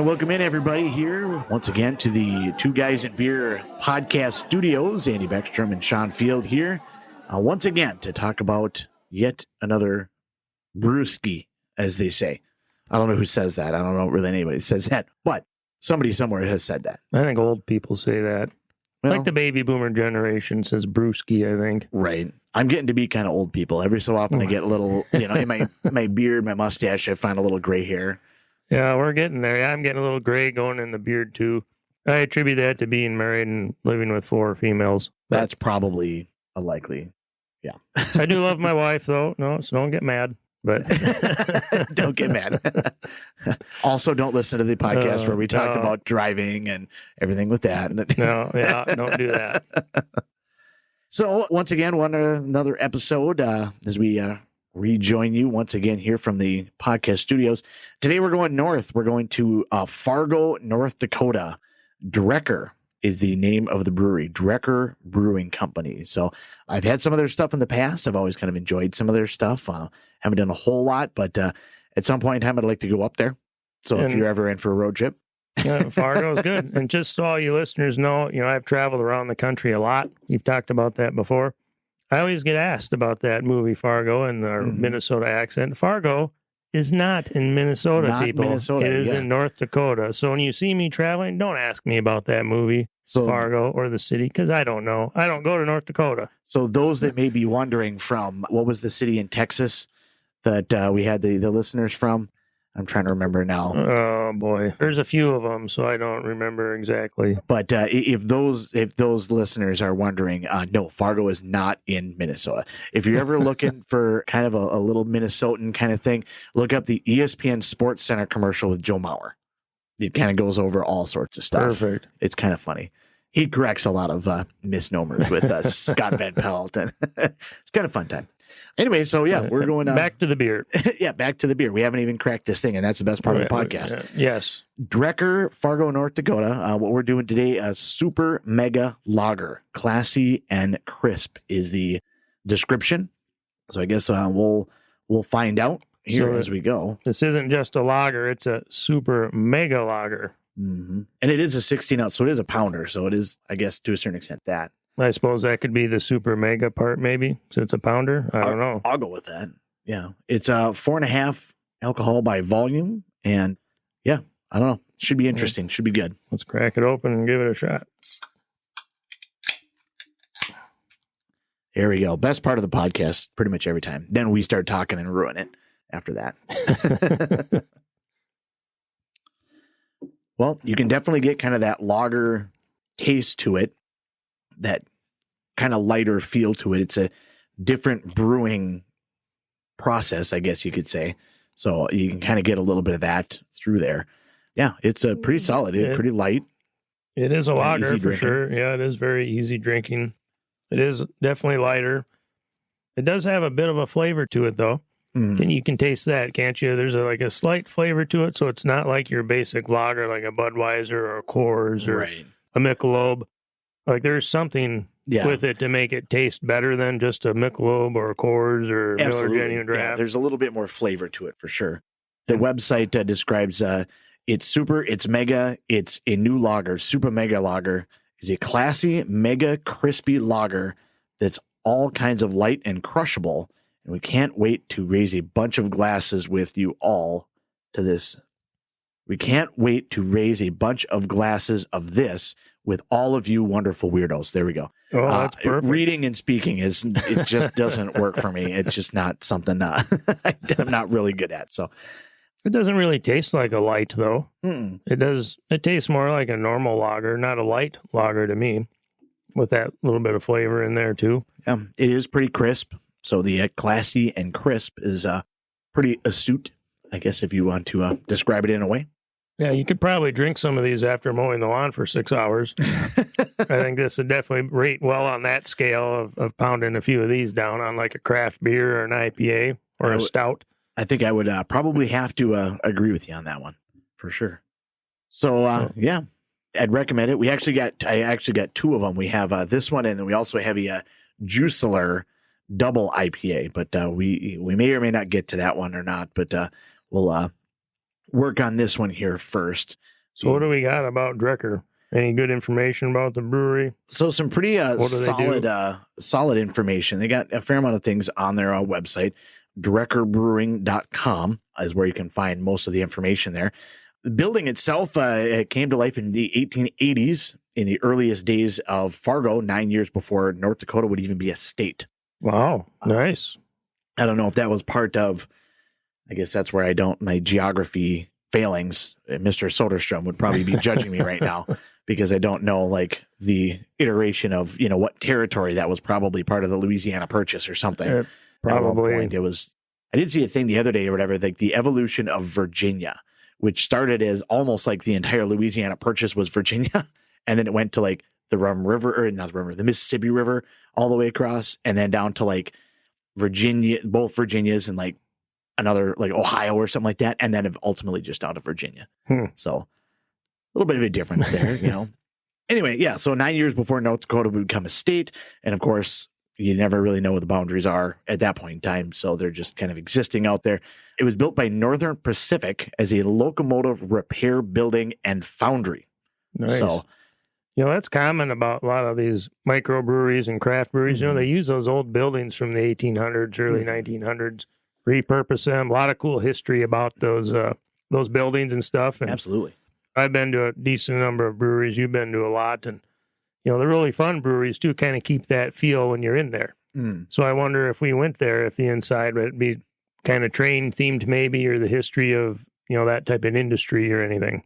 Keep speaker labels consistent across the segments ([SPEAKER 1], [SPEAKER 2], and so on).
[SPEAKER 1] And welcome in, everybody, here once again to the Two Guys and Beer podcast studios. Andy Beckstrom and Shawn Field here once again to talk about yet another brewski, as they say. I don't know who says that. I don't know really anybody says that, but somebody somewhere has said that.
[SPEAKER 2] I think old people say that. Well, like the baby boomer generation says brewski, I think.
[SPEAKER 1] Right. I'm getting to be kind of old people. Every so often I get a little, in my beard, my mustache, I find a little gray hair.
[SPEAKER 2] Yeah, we're getting there. Yeah, I'm getting a little gray going in the beard, too. I attribute that to being married and living with 4 females.
[SPEAKER 1] That's probably a likely, yeah.
[SPEAKER 2] I do love my wife, though. No, so don't get mad. But
[SPEAKER 1] don't get mad. Also, don't listen to the podcast where we talked about driving and everything with that.
[SPEAKER 2] No, yeah, don't do that.
[SPEAKER 1] So, once again, another episode as we rejoin you once again here from the podcast studios. Today we're going north. We're going to Fargo, North Dakota. Drekker is the name of the brewery, Drekker Brewing Company. So I've had some of their stuff in the past. I've always kind of enjoyed some of their stuff. Haven't done a whole lot, but at some point in time, I'd like to go up there. So if you're ever in for a road trip.
[SPEAKER 2] Yeah, Fargo is good. And just so all you listeners know, I've traveled around the country a lot. You've talked about that before. I always get asked about that movie Fargo and the Minnesota accent. Fargo is not in Minnesota, people.
[SPEAKER 1] Minnesota,
[SPEAKER 2] it is in North Dakota. So when you see me traveling, don't ask me about that movie, Fargo, or the city, because I don't know. I don't go to North Dakota.
[SPEAKER 1] So those that may be wondering from, what was the city in Texas that we had the listeners from? I'm trying to remember now.
[SPEAKER 2] Oh boy, there's a few of them, so I don't remember exactly.
[SPEAKER 1] But if those listeners are wondering, no, Fargo is not in Minnesota. If you're ever looking for kind of a little Minnesotan kind of thing, look up the ESPN Sports Center commercial with Joe Mauer. It kind of goes over all sorts of stuff.
[SPEAKER 2] Perfect.
[SPEAKER 1] It's kind of funny. He corrects a lot of misnomers with Scott Van Pelt, and it's kind of fun time. Anyway, so yeah, we're going
[SPEAKER 2] back to the beer.
[SPEAKER 1] Yeah, back to the beer. We haven't even cracked this thing, and that's the best part of the podcast.
[SPEAKER 2] Yes.
[SPEAKER 1] Drekker, Fargo, North Dakota. What we're doing today, a super mega lager. Classy and crisp is the description. So I guess we'll find out here as we go.
[SPEAKER 2] This isn't just a lager; it's a super mega lager.
[SPEAKER 1] Mm-hmm. And it is a 16 ounce, so it is a pounder. So it is, I guess, to a certain extent that.
[SPEAKER 2] I suppose that could be the super mega part, maybe, since it's a pounder. I don't know.
[SPEAKER 1] I'll go with that. Yeah. It's 4.5 alcohol by volume. And yeah, I don't know. Should be interesting. Should be good.
[SPEAKER 2] Let's crack it open and give it a shot.
[SPEAKER 1] Here we go. Best part of the podcast pretty much every time. Then we start talking and ruin it after that. Well, you can definitely get kind of that lager taste to it. That kind of lighter feel to it. It's a different brewing process, I guess you could say. So you can kind of get a little bit of that through there. Yeah, it's a pretty solid, pretty light.
[SPEAKER 2] It is a lager for sure. Yeah, it is very easy drinking. It is definitely lighter. It does have a bit of a flavor to it, though. You can taste that, can't you? There's a slight flavor to it, so it's not like your basic lager, like a Budweiser or a Coors or a Michelob. Like there's something with it to make it taste better than just a Michelob or a Coors or Miller Genuine Draft.
[SPEAKER 1] Yeah, there's a little bit more flavor to it for sure. The website describes it's super, it's mega, it's a new lager. Super mega lager is a classy, mega crispy lager that's all kinds of light and crushable. And we can't wait to raise a bunch of glasses with you all to this. We can't wait to raise a bunch of glasses of this with all of you wonderful weirdos. There we go.
[SPEAKER 2] Oh, that's perfect.
[SPEAKER 1] Reading and speaking it just doesn't work for me. It's just not something I'm not really good at. So
[SPEAKER 2] it doesn't really taste like a light, though.
[SPEAKER 1] Mm-mm.
[SPEAKER 2] It does. It tastes more like a normal lager, not a light lager to me, with that little bit of flavor in there too.
[SPEAKER 1] It is pretty crisp. So the classy and crisp is pretty astute, I guess, if you want to describe it in a way.
[SPEAKER 2] Yeah, you could probably drink some of these after mowing the lawn for 6 hours. I think this would definitely rate well on that scale of pounding a few of these down on like a craft beer or an IPA or a stout.
[SPEAKER 1] I think I would probably have to agree with you on that one for sure. So, yeah, I'd recommend it. I actually got 2 of them. We have this one, and then we also have a Juicelor double IPA, but we may or may not get to that one or not, but we'll work on this one here first.
[SPEAKER 2] So what do we got about Drekker? Any good information about the brewery?
[SPEAKER 1] So some pretty solid information. They got a fair amount of things on their website. DrekkerBrewing.com is where you can find most of the information there. The building itself it came to life in the 1880s, in the earliest days of Fargo, 9 years before North Dakota would even be a state.
[SPEAKER 2] Wow, nice.
[SPEAKER 1] I don't know if that was part of, I guess that's where my geography failings. Mr. Soderstrom would probably be judging me right now because I don't know like the iteration of, what territory that was probably part of the Louisiana Purchase or something.
[SPEAKER 2] Probably.
[SPEAKER 1] At one point, I did see a thing the other day or whatever, like the evolution of Virginia, which started as almost like the entire Louisiana Purchase was Virginia. And then it went to like the the Mississippi River all the way across, and then down to like Virginia, both Virginias and like another like Ohio or something like that. And then ultimately just down to Virginia. So a little bit of a difference there, Anyway, yeah. So 9 years before North Dakota would become a state. And of course, you never really know what the boundaries are at that point in time. So they're just kind of existing out there. It was built by Northern Pacific as a locomotive repair building and foundry.
[SPEAKER 2] Nice.
[SPEAKER 1] So,
[SPEAKER 2] that's common about a lot of these microbreweries and craft breweries. They use those old buildings from the 1800s, early 1900s, repurpose them. A lot of cool history about those buildings and stuff. And
[SPEAKER 1] absolutely.
[SPEAKER 2] I've been to a decent number of breweries. You've been to a lot. And, the really fun breweries, too, kind of keep that feel when you're in there. So I wonder if we went there, if the inside would be kind of train themed maybe, or the history of, that type of industry or anything.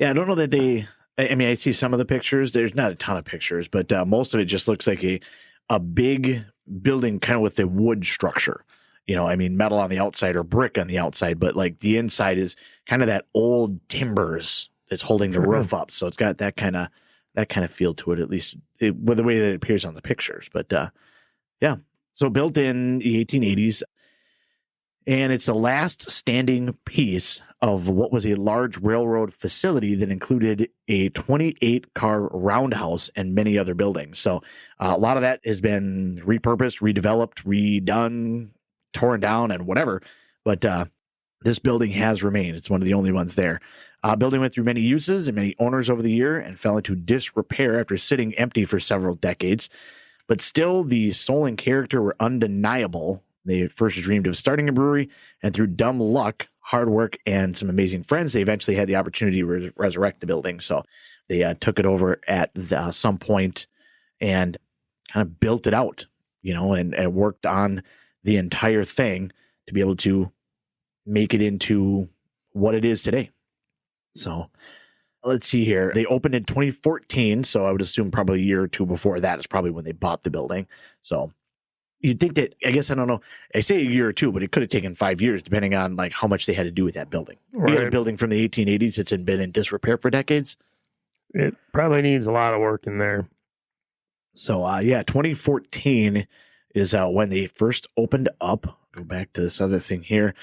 [SPEAKER 1] Yeah, I don't know that I see some of the pictures. There's not a ton of pictures, but most of it just looks like a big building kind of with a wood structure. Metal on the outside or brick on the outside, but like the inside is kind of that old timbers that's holding the roof up. So it's got that kind of feel to it, at least with the way that it appears on the pictures. But yeah, so built in the 1880s. And it's the last standing piece of what was a large railroad facility that included a 28-car roundhouse and many other buildings. So a lot of that has been repurposed, redeveloped, redone, torn down, and whatever. But this building has remained. It's one of the only ones there. Building went through many uses and many owners over the year and fell into disrepair after sitting empty for several decades. But still, the soul and character were undeniable. They first dreamed of starting a brewery, and through dumb luck, hard work, and some amazing friends, they eventually had the opportunity to resurrect the building. So they took it over at some point and kind of built it out, and worked on the entire thing to be able to make it into what it is today. So let's see here. They opened in 2014, so I would assume probably a year or two before that is probably when they bought the building. So you'd think that, I guess, I don't know, I say a year or two, but it could have taken 5 years depending on like how much they had to do with that building. Right. You got a building from the 1880s that's been in disrepair for decades.
[SPEAKER 2] It probably needs a lot of work in there.
[SPEAKER 1] So 2014 is when they first opened up. Go back to this other thing here.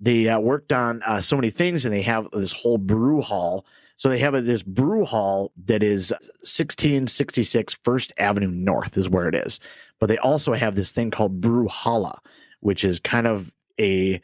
[SPEAKER 1] They worked on so many things, and they have this whole brew hall. So they have this brew hall that is 1666 First Avenue North is where it is. But they also have this thing called Brew Halla, which is kind of a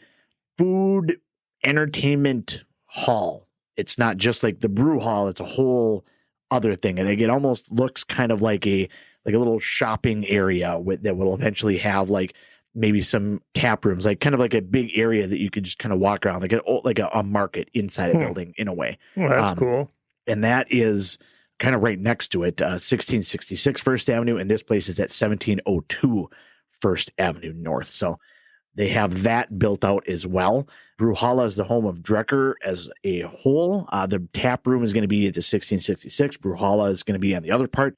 [SPEAKER 1] food entertainment hall. It's not just like the brew hall. It's a whole other thing. And it almost looks kind of like a little shopping area that will eventually have like maybe some tap rooms, like kind of like a big area that you could just kind of walk around, like a market inside a building in a way.
[SPEAKER 2] Well, that's cool.
[SPEAKER 1] And that is kind of right next to it, 1666 First Avenue, and this place is at 1702 First Avenue North. So they have that built out as well. Brew Halla is the home of Drekker as a whole. The tap room is going to be at the 1666. Brew Halla is going to be on the other part.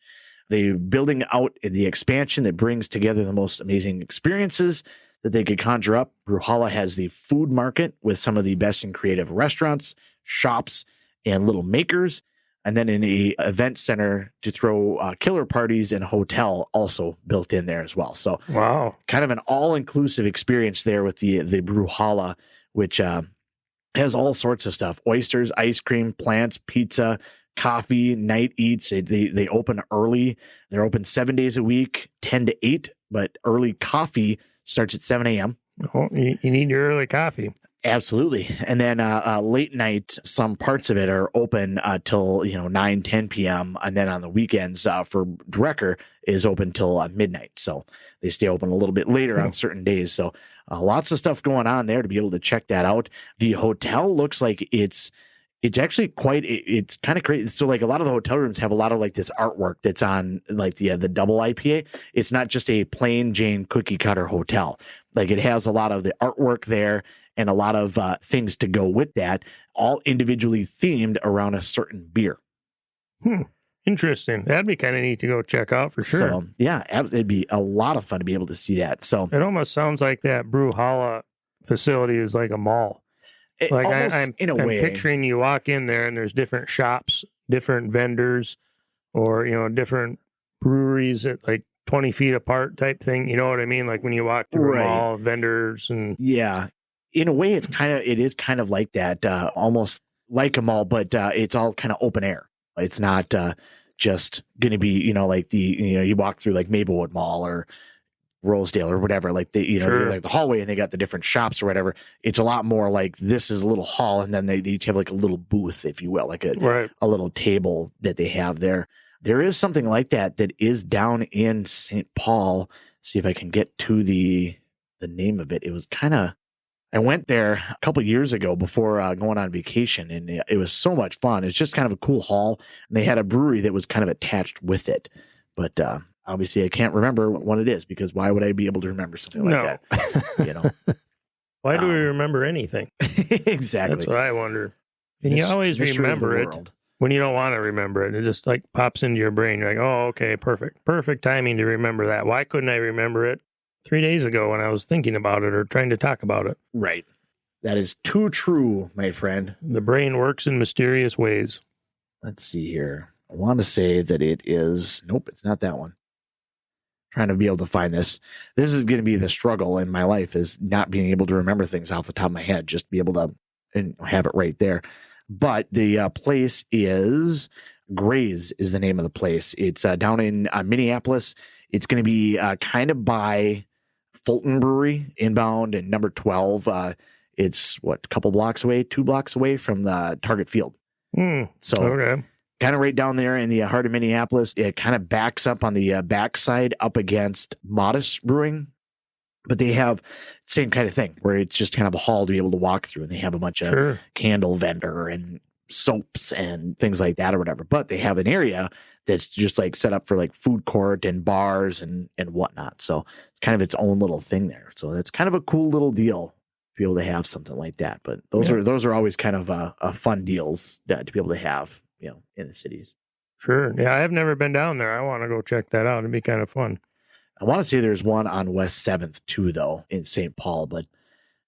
[SPEAKER 1] They're building out the expansion that brings together the most amazing experiences that they could conjure up. Brew Halla has the food market with some of the best and creative restaurants, shops, and little makers. And then an event center to throw killer parties and hotel also built in there as well. So
[SPEAKER 2] wow,
[SPEAKER 1] kind of an all-inclusive experience there with the Brew Halla, which has all sorts of stuff. Oysters, ice cream, plants, pizza, coffee, night eats. They open early. They're open 7 days a week, 10 to 8, but early coffee starts at 7 a.m.
[SPEAKER 2] Oh, you need your early coffee.
[SPEAKER 1] Absolutely. And then late night, some parts of it are open till 9, 10 p.m. And then on the weekends for Drekker is open till midnight. So they stay open a little bit later on certain days. So lots of stuff going on there to be able to check that out. The hotel looks like it's actually it's kind of crazy. So like a lot of the hotel rooms have a lot of like this artwork that's on like the double IPA. It's not just a plain Jane cookie cutter hotel. Like it has a lot of the artwork there and a lot of things to go with that, all individually themed around a certain beer.
[SPEAKER 2] Interesting. That'd be kind of neat to go check out for sure.
[SPEAKER 1] So, yeah, it'd be a lot of fun to be able to see that. So
[SPEAKER 2] it almost sounds like that Brew Holla facility is like a mall. Like I'm picturing you walk in there and there's different shops, different vendors, or different breweries at like 20 feet apart type thing. You know what I mean? Like when you walk through a mall, vendors and
[SPEAKER 1] in a way, it is kind of like that, almost like a mall, but it's all kind of open air. It's not just going to be, like you walk through like Maplewood Mall or Rosedale or whatever, like like the hallway and they got the different shops or whatever. It's a lot more like this is a little hall and then they each have like a little booth, if you will, like a little table that they have there. There is something like that is down in St. Paul. See if I can get to the name of it. It was I went there a couple years ago before going on vacation, and it was so much fun. It's just kind of a cool hall, and they had a brewery that was kind of attached with it. But obviously, I can't remember what it is because why would I be able to remember something like that?
[SPEAKER 2] Why do we remember anything?
[SPEAKER 1] Exactly.
[SPEAKER 2] That's what I wonder. And you always remember it when you don't want to remember it. It just like pops into your brain. You're like, oh, okay, perfect timing to remember that. Why couldn't I remember it 3 days ago when I was thinking about it or trying to talk about it?
[SPEAKER 1] Right. That is too true, my friend.
[SPEAKER 2] The brain works in mysterious ways.
[SPEAKER 1] Let's see here. I want to say that it is... Nope, it's not that one. Trying to be able to find this. This is going to be the struggle in my life, is not being able to remember things off the top of my head, just be able to and have it right there. But the place is... Graze is the name of the place. It's down in Minneapolis. It's going to be kind of by Fulton Brewery, inbound, and number 12. It's a couple blocks away, 2 blocks away from the Target Field. So kind of right down there in the heart of Minneapolis. It kind of backs up on the backside up against Modest Brewing. But they have same kind of thing where it's just kind of a hall to be able to walk through, and they have a bunch of candle vendor and soaps and things like that or whatever. But they have an area that's just like set up for like food court and bars and whatnot. So it's kind of its own little thing there. So that's kind of a cool little deal to be able to have something like that. But those are always kind of fun deals to be able to have, in the cities.
[SPEAKER 2] Sure. Yeah, I have never been down there. I want to go check that out. It'd be kind of fun.
[SPEAKER 1] I want to say there's one on West 7th too, though, in St. Paul. But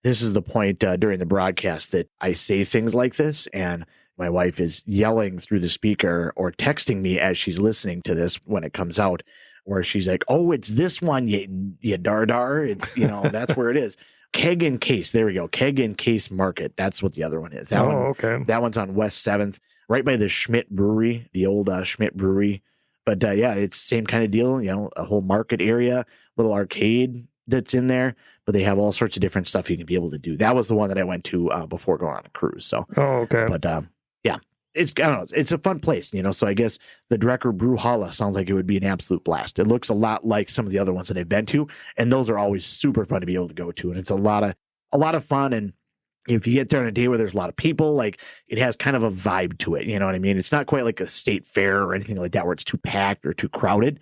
[SPEAKER 1] this is the point during the broadcast that I say things like this, and my wife is yelling through the speaker or texting me as she's listening to this when it comes out, where she's like, "Oh, it's this one, you dar. It's that's where it is. Keg and Case. There we go. Keg and Case Market. That's what the other one is.
[SPEAKER 2] Okay.
[SPEAKER 1] That one's on West 7th, right by the Schmidt Brewery, the old Schmidt Brewery. But it's same kind of deal. A whole market area, little arcade that's in there. But they have all sorts of different stuff you can be able to do. That was the one that I went to before going on a cruise. So.
[SPEAKER 2] Okay.
[SPEAKER 1] But I don't know. It's a fun place, So I guess the Drekker Brew Holla sounds like it would be an absolute blast. It looks a lot like some of the other ones that I've been to, and those are always super fun to be able to go to. And it's a lot of fun. And if you get there on a day where there's a lot of people, like it has kind of a vibe to it. You know what I mean? It's not quite like a state fair or anything like that where it's too packed or too crowded.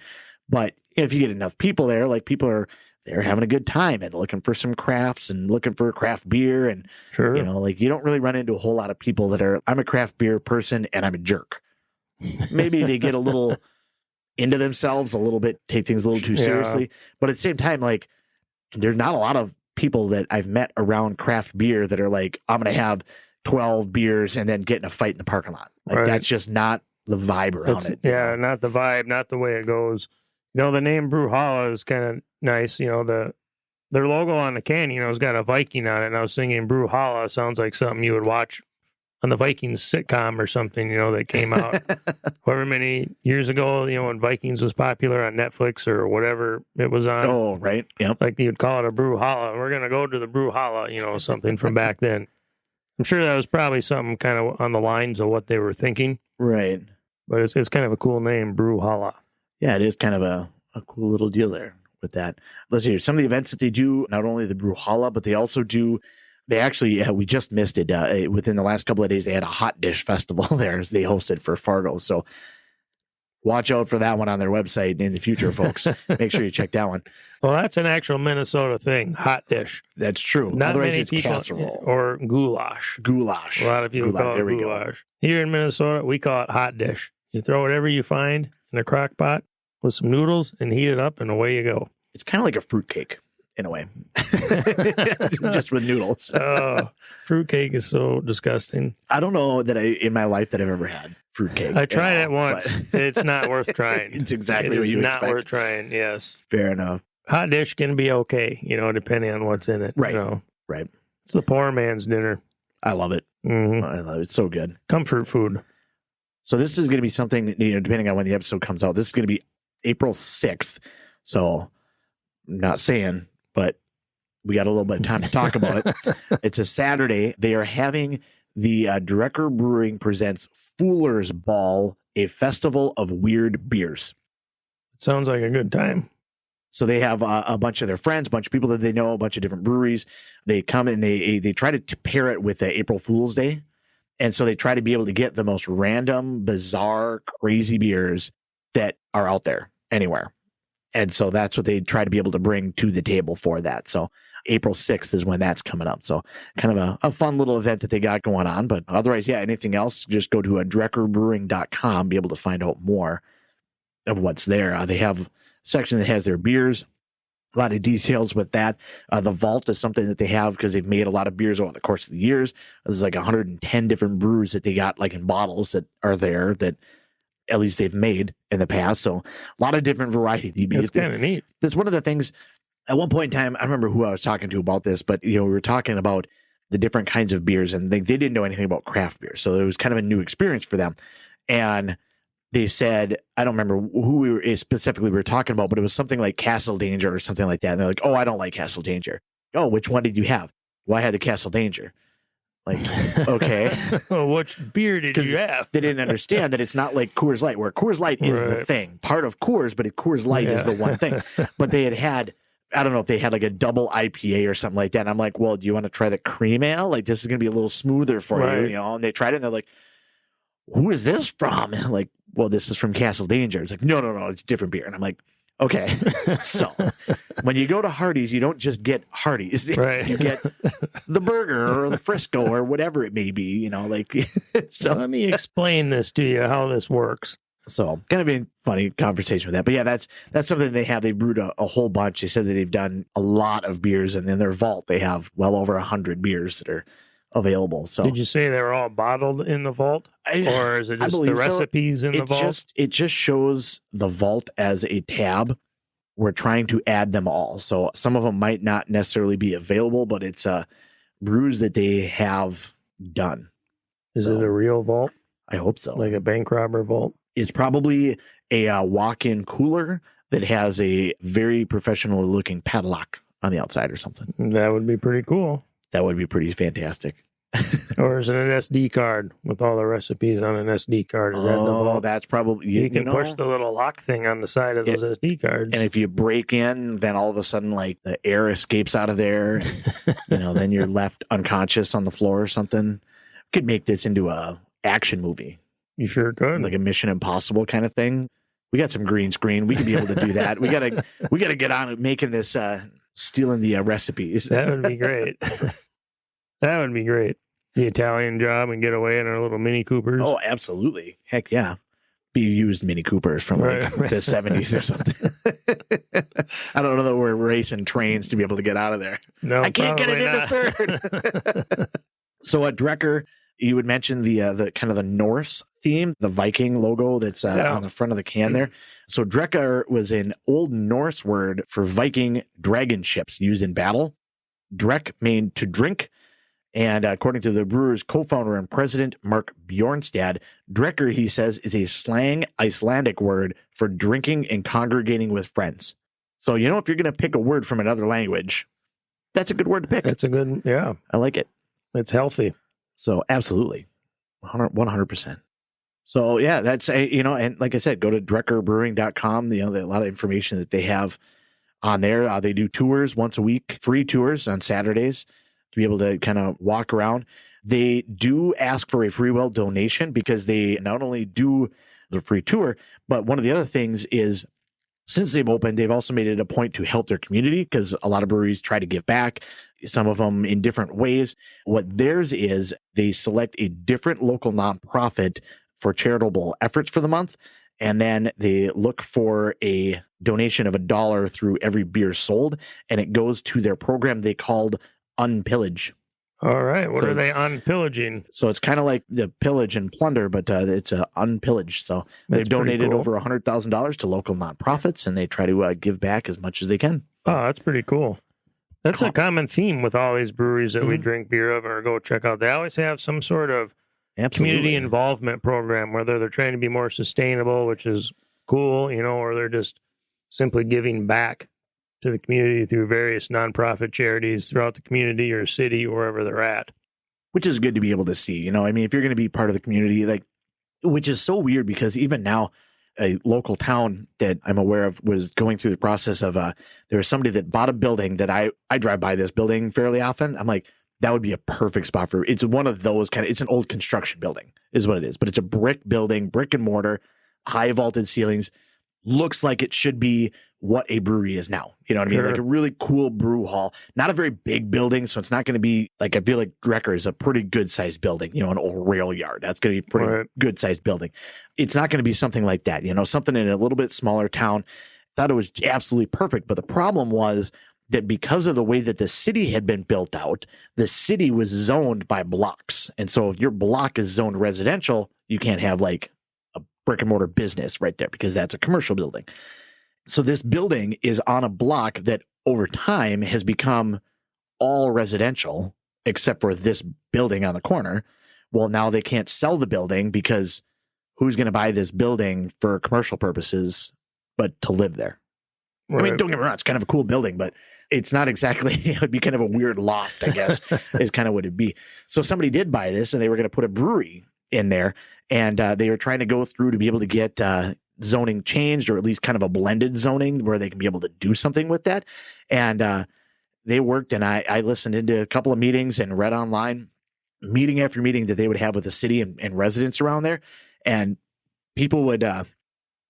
[SPEAKER 1] But if you get enough people there, like people are they're having a good time and looking for some crafts and looking for craft beer. And, you don't really run into a whole lot of people that are, I'm a craft beer person and I'm a jerk. Maybe they get a little into themselves a little bit, take things a little too seriously. But at the same time, like, there's not a lot of people that I've met around craft beer that are like, I'm going to have 12 beers and then get in a fight in the parking lot. Like, that's just not the vibe around it.
[SPEAKER 2] Yeah, not the vibe, not the way it goes. The name Brew Holla is kind of nice. Their logo on the can, has got a Viking on it. And I was thinking Brew Holla sounds like something you would watch on the Vikings sitcom or something, that came out however many years ago, when Vikings was popular on Netflix or whatever it was on.
[SPEAKER 1] Oh, right. Yep.
[SPEAKER 2] Like you'd call it a brew holla. We're going to go to the brew holla, something from back then. I'm sure that was probably something kind of on the lines of what they were thinking.
[SPEAKER 1] Right.
[SPEAKER 2] But it's kind of a cool name, brew holla.
[SPEAKER 1] Yeah, it is kind of a cool little deal there with that. Let's hear some of the events that they do, not only the brew holla, but they also do. They actually, we just missed it. Within the last couple of days, they had a hot dish festival there as they hosted for Fargo. So watch out for that one on their website in the future, folks. Make sure you check that one.
[SPEAKER 2] Well, that's an actual Minnesota thing, hot dish.
[SPEAKER 1] That's true.
[SPEAKER 2] Not
[SPEAKER 1] Otherwise,
[SPEAKER 2] many
[SPEAKER 1] it's
[SPEAKER 2] people,
[SPEAKER 1] casserole.
[SPEAKER 2] Or goulash.
[SPEAKER 1] Goulash.
[SPEAKER 2] A lot of people call it goulash. Here in Minnesota, we call it hot dish. You throw whatever you find in a crock pot with some noodles and heat it up, and away you go.
[SPEAKER 1] It's kind of like a fruitcake. In a way, just with noodles.
[SPEAKER 2] Oh, fruitcake is so disgusting.
[SPEAKER 1] I don't know that in my life that I've ever had fruitcake.
[SPEAKER 2] I tried it once. It's not worth trying.
[SPEAKER 1] It's exactly what you expect.
[SPEAKER 2] It's not worth trying, yes.
[SPEAKER 1] Fair enough.
[SPEAKER 2] Hot dish can be okay, depending on what's in it.
[SPEAKER 1] Right, right.
[SPEAKER 2] It's the poor man's dinner.
[SPEAKER 1] I love it.
[SPEAKER 2] Mm-hmm.
[SPEAKER 1] I love it. It's so good.
[SPEAKER 2] Comfort food.
[SPEAKER 1] So this is going to be something, depending on when the episode comes out, this is going to be April 6th. So I'm not saying, but we got a little bit of time to talk about it. It's a Saturday. They are having the Drekker Brewing presents Fooler's Ball, a festival of weird beers.
[SPEAKER 2] Sounds like a good time.
[SPEAKER 1] So they have a bunch of their friends, a bunch of people that they know, a bunch of different breweries. They come and they try to pair it with April Fool's Day. And so they try to be able to get the most random, bizarre, crazy beers that are out there anywhere. And so that's what they try to be able to bring to the table for that. So April 6th is when that's coming up. So kind of a fun little event that they got going on. But otherwise, yeah, anything else, just go to drekkerbrewing.com, be able to find out more of what's there. They have a section that has their beers, a lot of details with that. The vault is something that they have because they've made a lot of beers over the course of the years. There's like 110 different brews that they got like in bottles that are there that at least they've made in the past. So a lot of different variety.
[SPEAKER 2] It's kind of neat.
[SPEAKER 1] That's one of the things. At one point in time, I remember who I was talking to about this, but we were talking about the different kinds of beers, and they didn't know anything about craft beer. So it was kind of a new experience for them. And they said, I don't remember who we were talking about, but it was something like Castle Danger or something like that. And they're like, oh, I don't like Castle Danger. Oh, which one did you have? Well, I had the Castle Danger. Like, okay.
[SPEAKER 2] Well, which beer did you have?
[SPEAKER 1] They didn't understand that it's not like Coors Light, where Coors Light is the thing. Part of Coors, but Coors Light is the one thing. But they had, I don't know if they had like a double IPA or something like that. And I'm like, well, do you want to try the cream ale? Like, this is going to be a little smoother for you, And they tried it and they're like, who is this from? And I'm like, well, this is from Castle Danger. It's like, no, it's different beer. And I'm like, okay. So when you go to Hardee's, you don't just get Hardee's.
[SPEAKER 2] Right.
[SPEAKER 1] You get the burger or the Frisco or whatever it may be, So
[SPEAKER 2] let me explain this to you, how this works.
[SPEAKER 1] So kind of a funny conversation with that. But yeah, that's something they have. They brewed a whole bunch. They said that they've done a lot of beers, and in their vault, they have well over 100 beers that are available. So
[SPEAKER 2] did you say they were all bottled in the vault? Or is it just the recipes in the vault?
[SPEAKER 1] It just shows the vault as a tab. We're trying to add them all. So some of them might not necessarily be available, but it's brews that they have done.
[SPEAKER 2] Is it a real vault?
[SPEAKER 1] I hope so.
[SPEAKER 2] Like a bank robber vault?
[SPEAKER 1] Is probably a walk-in cooler that has a very professional looking padlock on the outside or something.
[SPEAKER 2] That would be pretty cool.
[SPEAKER 1] That would be pretty fantastic.
[SPEAKER 2] Or is it an SD card with all the recipes on an SD card? Is that the vault?
[SPEAKER 1] That's probably...
[SPEAKER 2] You can push the little lock thing on the side of those SD cards.
[SPEAKER 1] And if you break in, then all of a sudden, like, the air escapes out of there. Then you're left unconscious on the floor or something. Could make this into a action movie.
[SPEAKER 2] You sure could.
[SPEAKER 1] Like a Mission Impossible kind of thing. We got some green screen. We could be able to do that. We gotta get on making this, stealing the recipes.
[SPEAKER 2] That would be great. That would be great. The Italian job and get away in our little Mini Coopers.
[SPEAKER 1] Oh, absolutely. Heck yeah. Be used Mini Coopers from the 70s or something. I don't know that we're racing trains to be able to get out of there.
[SPEAKER 2] No,
[SPEAKER 1] I can't get it into third. So at Drekker, you would mention the kind of the Norse theme, the Viking logo that's on the front of the can there. So Drekker was an Old Norse word for Viking dragon ships used in battle. Drek meant to drink, And according to the brewer's co-founder and president, Mark Bjornstad, Drekker, he says, is a slang Icelandic word for drinking and congregating with friends. So, if you're going to pick a word from another language, that's a good word to pick.
[SPEAKER 2] That's a good, yeah.
[SPEAKER 1] I like it.
[SPEAKER 2] It's healthy.
[SPEAKER 1] So, absolutely. 100%. So, yeah, that's, and like I said, go to drekkerbrewing.com. A lot of information that they have on there. They do tours once a week, free tours on Saturdays to be able to kind of walk around. They do ask for a free will donation because they not only do the free tour, but one of the other things is since they've opened, they've also made it a point to help their community because a lot of breweries try to give back, some of them in different ways. What theirs is they select a different local nonprofit for charitable efforts for the month. And then they look for a donation of $1 through every beer sold. And it goes to their program they called Unpillage.
[SPEAKER 2] All right. What are they unpillaging?
[SPEAKER 1] So it's kind of like the pillage and plunder, but it's unpillaged. So they've donated over $100,000 to local nonprofits, and they try to give back as much as they can.
[SPEAKER 2] Oh, that's pretty cool. That's a common theme with all these breweries that we drink beer of or go check out. They always have some sort of community involvement program, whether they're trying to be more sustainable, which is cool, or they're just simply giving back to the community through various nonprofit charities throughout the community or city, or wherever they're at.
[SPEAKER 1] Which is good to be able to see, if you're going to be part of the community, which is so weird because even now, a local town that I'm aware of was going through the process of, there was somebody that bought a building that I drive by this building fairly often. I'm like, that would be a perfect spot for, it's one of those it's an old construction building is what it is, but it's a brick building, brick and mortar, high vaulted ceilings, looks like it should be what a brewery is now. You know what I mean?
[SPEAKER 2] Sure.
[SPEAKER 1] Like a really cool brew hall, not a very big building. So it's not going to be I feel like Drekker is a pretty good sized building, an old rail yard. That's going to be a pretty good sized building. It's not going to be something like that, something in a little bit smaller town. Thought it was absolutely perfect. But the problem was that because of the way that the city had been built out, the city was zoned by blocks. And so if your block is zoned residential, you can't have a brick and mortar business right there because that's a commercial building. So this building is on a block that over time has become all residential except for this building on the corner. Well, now they can't sell the building because who's going to buy this building for commercial purposes but to live there? Right. I mean, don't get me wrong, it's kind of a cool building, but it's not exactly, it would be kind of a weird loft, I guess, is kind of what it'd be. So somebody did buy this and they were going to put a brewery in there. And they were trying to go through to be able to get zoning changed, or at least kind of a blended zoning where they can be able to do something with that. And they worked, and I listened into a couple of meetings and read online, meeting after meeting that they would have with the city and residents around there. And people would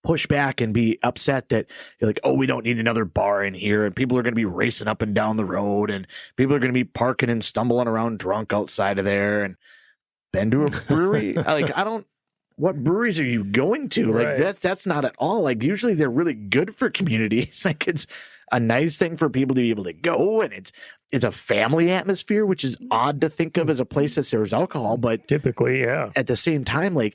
[SPEAKER 1] push back and be upset that you're like, oh, we don't need another bar in here. And people are going to be racing up and down the road. And people are going to be parking and stumbling around drunk outside of there. And been to a brewery? What breweries are you going to?
[SPEAKER 2] Right.
[SPEAKER 1] That's not at all. Usually they're really good for communities. It's a nice thing for people to be able to go, and it's a family atmosphere, which is odd to think of as a place that serves alcohol, but
[SPEAKER 2] typically, yeah.
[SPEAKER 1] At the same time, they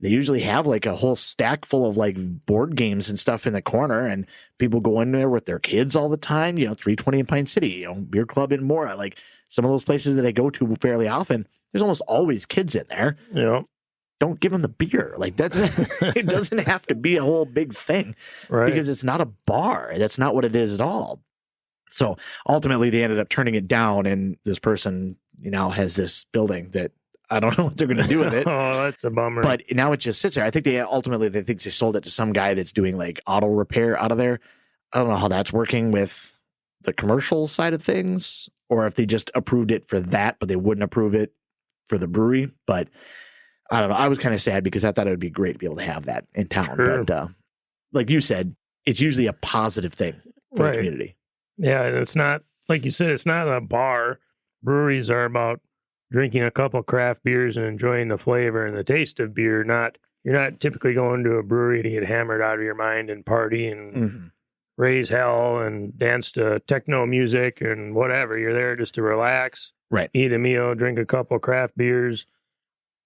[SPEAKER 1] usually have a whole stack full of board games and stuff in the corner, and people go in there with their kids all the time. 320 in Pine City, Beer Club in Mora, some of those places that I go to fairly often. There's almost always kids in there.
[SPEAKER 2] Yeah.
[SPEAKER 1] Don't give them the beer. That's it doesn't have to be a whole big thing,
[SPEAKER 2] right?
[SPEAKER 1] Because it's not a bar. That's not what it is at all. So ultimately they ended up turning it down, and this person now has this building that I don't know what they're going to do with it.
[SPEAKER 2] Oh, that's a bummer.
[SPEAKER 1] But now it just sits there. I think they sold it to some guy that's doing auto repair out of there. I don't know how that's working with the commercial side of things, or if they just approved it for that, but they wouldn't approve it for the brewery. But I don't know. I was kind of sad because I thought it would be great to be able to have that in town.
[SPEAKER 2] Sure.
[SPEAKER 1] But like you said, it's usually a positive thing for the community.
[SPEAKER 2] Yeah, and it's not, like you said, it's not a bar. Breweries are about drinking a couple craft beers and enjoying the flavor and the taste of beer. You're not typically going to a brewery to get hammered out of your mind and party and raise hell and dance to techno music and whatever. You're there just to relax,
[SPEAKER 1] right? Eat
[SPEAKER 2] a meal, drink a couple craft beers,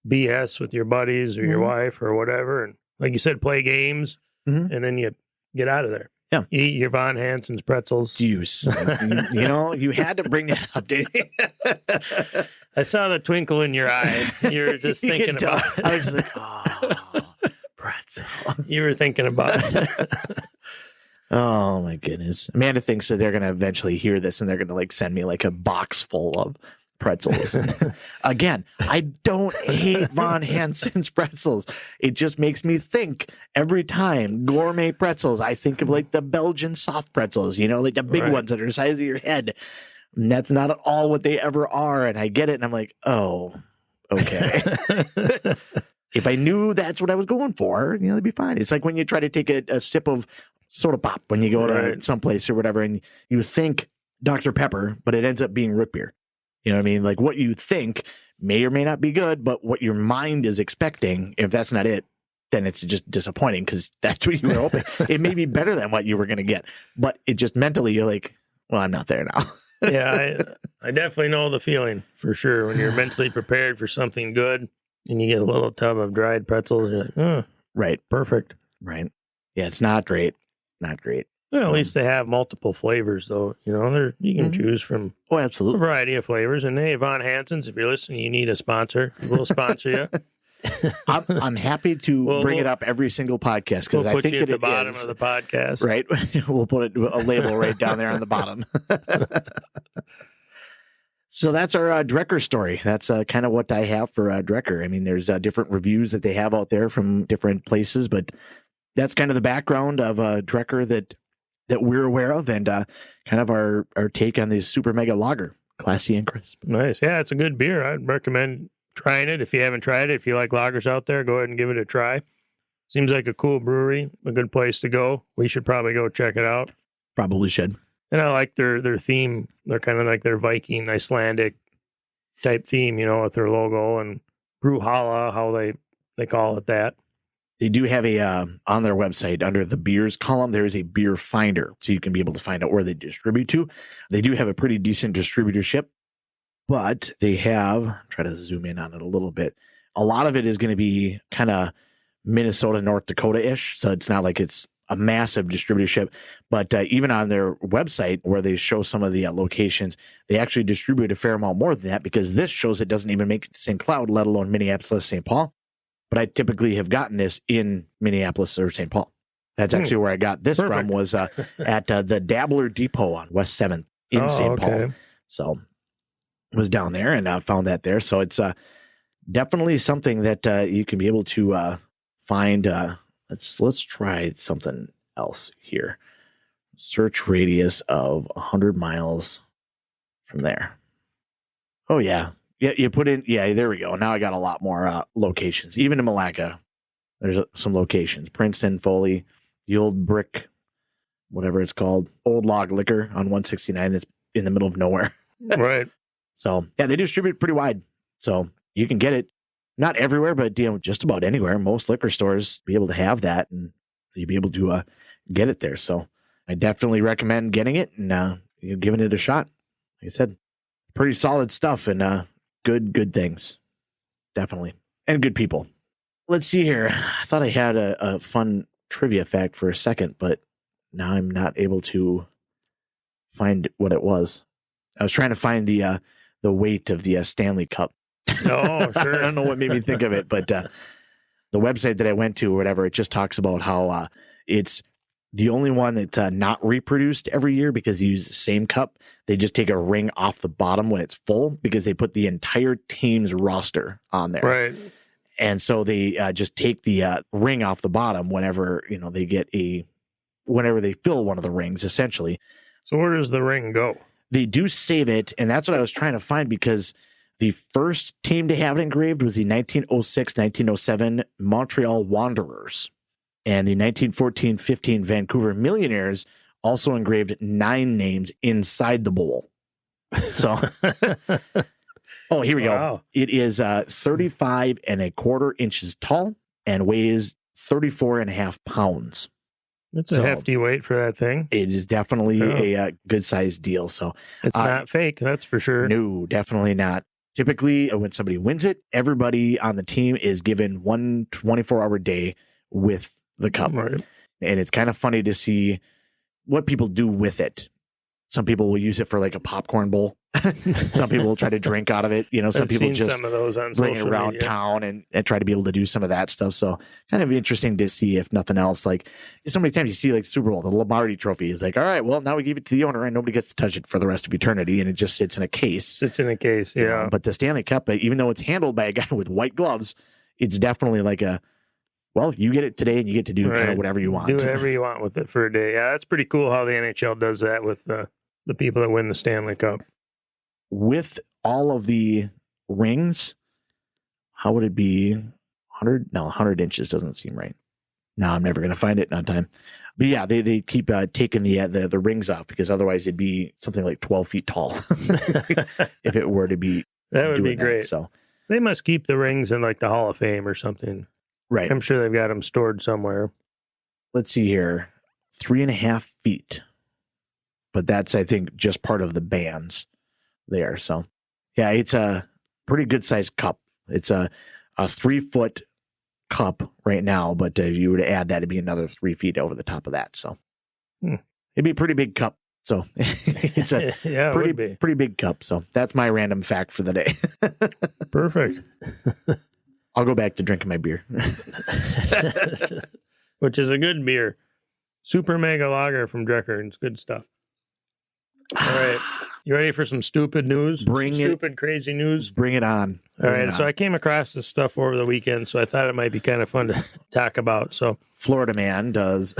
[SPEAKER 2] BS with your buddies or your wife or whatever. And like you said, play games, and then you get out of there.
[SPEAKER 1] Yeah.
[SPEAKER 2] You eat your Von Hansen's pretzels.
[SPEAKER 1] Juice. You had to bring that up, didn't you?
[SPEAKER 2] I saw the twinkle in your eye. You were just thinking about it.
[SPEAKER 1] I was just like, oh, pretzel.
[SPEAKER 2] You were thinking about it.
[SPEAKER 1] Oh my goodness. Amanda thinks that they're going to eventually hear this and they're going to like send me like a box full of pretzels. And again, I don't hate Von Hansen's pretzels. It just makes me think every time gourmet pretzels, I think of like the Belgian soft pretzels, you know, like the big ones that are the size of your head. And that's not at all what they ever are. And I get it. And I'm like, oh, okay. If I knew that's what I was going for, you know, it'd be fine. It's like when you try to take a sip of soda pop when you go to someplace or whatever, and you think Dr. Pepper, but it ends up being root beer. You know what I mean? Like what you think may or may not be good, but what your mind is expecting, if that's not it, then it's just disappointing because that's what you were hoping. It may be better than what you were going to get, but it just mentally, you're like, well, I'm not there now.
[SPEAKER 2] Yeah, I definitely know the feeling for sure. When you're mentally prepared for something good and you get a little tub of dried pretzels, you're like, oh,
[SPEAKER 1] right.
[SPEAKER 2] Perfect.
[SPEAKER 1] Right. Yeah, it's not great. Not great.
[SPEAKER 2] Well, at least they have multiple flavors, though. You know, you can choose from
[SPEAKER 1] absolutely
[SPEAKER 2] a variety of flavors. And hey, Von Hansen's, if you're listening, you need a sponsor. We'll sponsor you.
[SPEAKER 1] I'm happy to bring it up every single podcast because I think
[SPEAKER 2] at the bottom of the podcast.
[SPEAKER 1] Right. We'll put a label right down there on the bottom. So that's our Drekker story. That's kind of what I have for Drekker. I mean, there's different reviews that they have out there from different places, but that's kind of the background of Drekker that we're aware of, and kind of our take on this super mega lager, classy and crisp.
[SPEAKER 2] Nice. Yeah, it's a good beer. I'd recommend trying it. If you haven't tried it, if you like lagers out there, go ahead and give it a try. Seems like a cool brewery, a good place to go. We should probably go check it out.
[SPEAKER 1] Probably should.
[SPEAKER 2] And I like their theme. They're kind of like their Viking, Icelandic type theme, you know, with their logo, and Brewhalla, how they call it that.
[SPEAKER 1] They do have a, on their website, under the beers column, there is a beer finder, so you can be able to find out where they distribute to. They do have a pretty decent distributorship, but they have, try to zoom in on it a little bit, a lot of it is going to be kind of Minnesota, North Dakota-ish, so it's not like it's a massive distributorship, but even on their website where they show some of the locations, they actually distribute a fair amount more than that, because this shows it doesn't even make it to St. Cloud, let alone Minneapolis, St. Paul. But I typically have gotten this in Minneapolis or St. Paul. That's actually where I got this from, was at the Dabbler Depot on West 7th in St. Paul. So I was down there and I found that there. So it's definitely something that you can be able to find. Let's try something else here. Search radius of 100 miles from there. Oh, yeah. Yeah, you put in, there we go. Now I got a lot more locations. Even in Malacca, there's some locations. Princeton, Foley, the old brick, whatever it's called, Old Log Liquor on 169 that's in the middle of nowhere.
[SPEAKER 2] Right.
[SPEAKER 1] So, yeah, they distribute pretty wide. So you can get it, not everywhere, but just about anywhere. Most liquor stores be able to have that, and you'll be able to get it there. So I definitely recommend getting it and giving it a shot. Like I said, pretty solid stuff, and good things, definitely, and good people. Let's see here. I thought I had a fun trivia fact for a second, but now I'm not able to find what it was. I was trying to find the weight of the Stanley Cup.
[SPEAKER 2] Oh, sure.
[SPEAKER 1] I don't know what made me think of it, but the website that I went to or whatever, it just talks about how it's the only one that's not reproduced every year because you use the same cup. They just take a ring off the bottom when it's full because they put the entire team's roster on there.
[SPEAKER 2] Right.
[SPEAKER 1] And so they just take the ring off the bottom whenever, whenever they fill one of the rings, essentially.
[SPEAKER 2] So where does the ring go?
[SPEAKER 1] They do save it. And that's what I was trying to find, because the first team to have it engraved was the 1906-1907 Montreal Wanderers. And the 1914-15 Vancouver Millionaires also engraved 9 names inside the bowl. So, oh, here we go. It is 35 1/4 inches tall and weighs 34.5 pounds.
[SPEAKER 2] That's a hefty weight for that thing.
[SPEAKER 1] It is definitely a good sized deal. So
[SPEAKER 2] it's not fake, that's for sure.
[SPEAKER 1] No, definitely not. Typically, when somebody wins it, everybody on the team is given one 24-hour day with the cup.
[SPEAKER 2] Right.
[SPEAKER 1] And it's kind of funny to see what people do with it. Some people will use it for like a popcorn bowl. Some people will try to drink out of it. Some
[SPEAKER 2] I've
[SPEAKER 1] people
[SPEAKER 2] seen
[SPEAKER 1] just
[SPEAKER 2] some of those on
[SPEAKER 1] bring it
[SPEAKER 2] social
[SPEAKER 1] around
[SPEAKER 2] media.
[SPEAKER 1] town and try to be able to do some of that stuff. So kind of interesting to see, if nothing else. Like so many times you see like Super Bowl, the Lombardi Trophy is like, all right, well now we give it to the owner and nobody gets to touch it for the rest of eternity, and it just sits in a case.
[SPEAKER 2] Sits in a case, yeah.
[SPEAKER 1] But the Stanley Cup, even though it's handled by a guy with white gloves, it's definitely like you get it today and you get to do kind of whatever you want.
[SPEAKER 2] Do whatever you want with it for a day. Yeah, that's pretty cool how the NHL does that with the people that win the Stanley Cup.
[SPEAKER 1] With all of the rings, how would it be? 100? No, 100 inches doesn't seem right. No, I'm never going to find it. Not time. But yeah, they keep taking the rings off, because otherwise it'd be something like 12 feet tall if it were to be.
[SPEAKER 2] That would be great.
[SPEAKER 1] So
[SPEAKER 2] they must keep the rings in like the Hall of Fame or something.
[SPEAKER 1] Right.
[SPEAKER 2] I'm sure they've got them stored somewhere.
[SPEAKER 1] Let's see here. 3.5 feet. But that's, I think, just part of the bands there. So, yeah, it's a pretty good sized cup. It's a 3-foot cup right now, but if you were to add that, it'd be another 3 feet over the top of that. So, it'd be a pretty big cup. So, it's a pretty big cup. So, that's my random fact for the day.
[SPEAKER 2] Perfect.
[SPEAKER 1] I'll go back to drinking my beer.
[SPEAKER 2] Which is a good beer. Super Mega Lager from Drekker. It's good stuff. All right. You ready for some stupid news? Stupid, crazy news?
[SPEAKER 1] Bring it on.
[SPEAKER 2] All right. So I came across this stuff over the weekend, so I thought it might be kind of fun to talk about. So
[SPEAKER 1] Florida man does.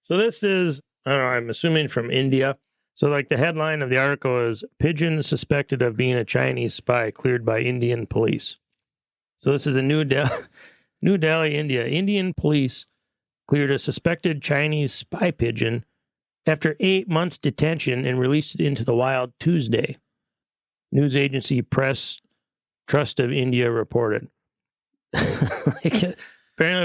[SPEAKER 2] So this is, I don't know, I'm assuming from India. So like the headline of the article is Pigeon Suspected of Being a Chinese Spy Cleared by Indian Police. So this is in New Delhi, India. Indian police cleared a suspected Chinese spy pigeon after 8 months detention and released it into the wild Tuesday. News agency Press Trust of India reported. Apparently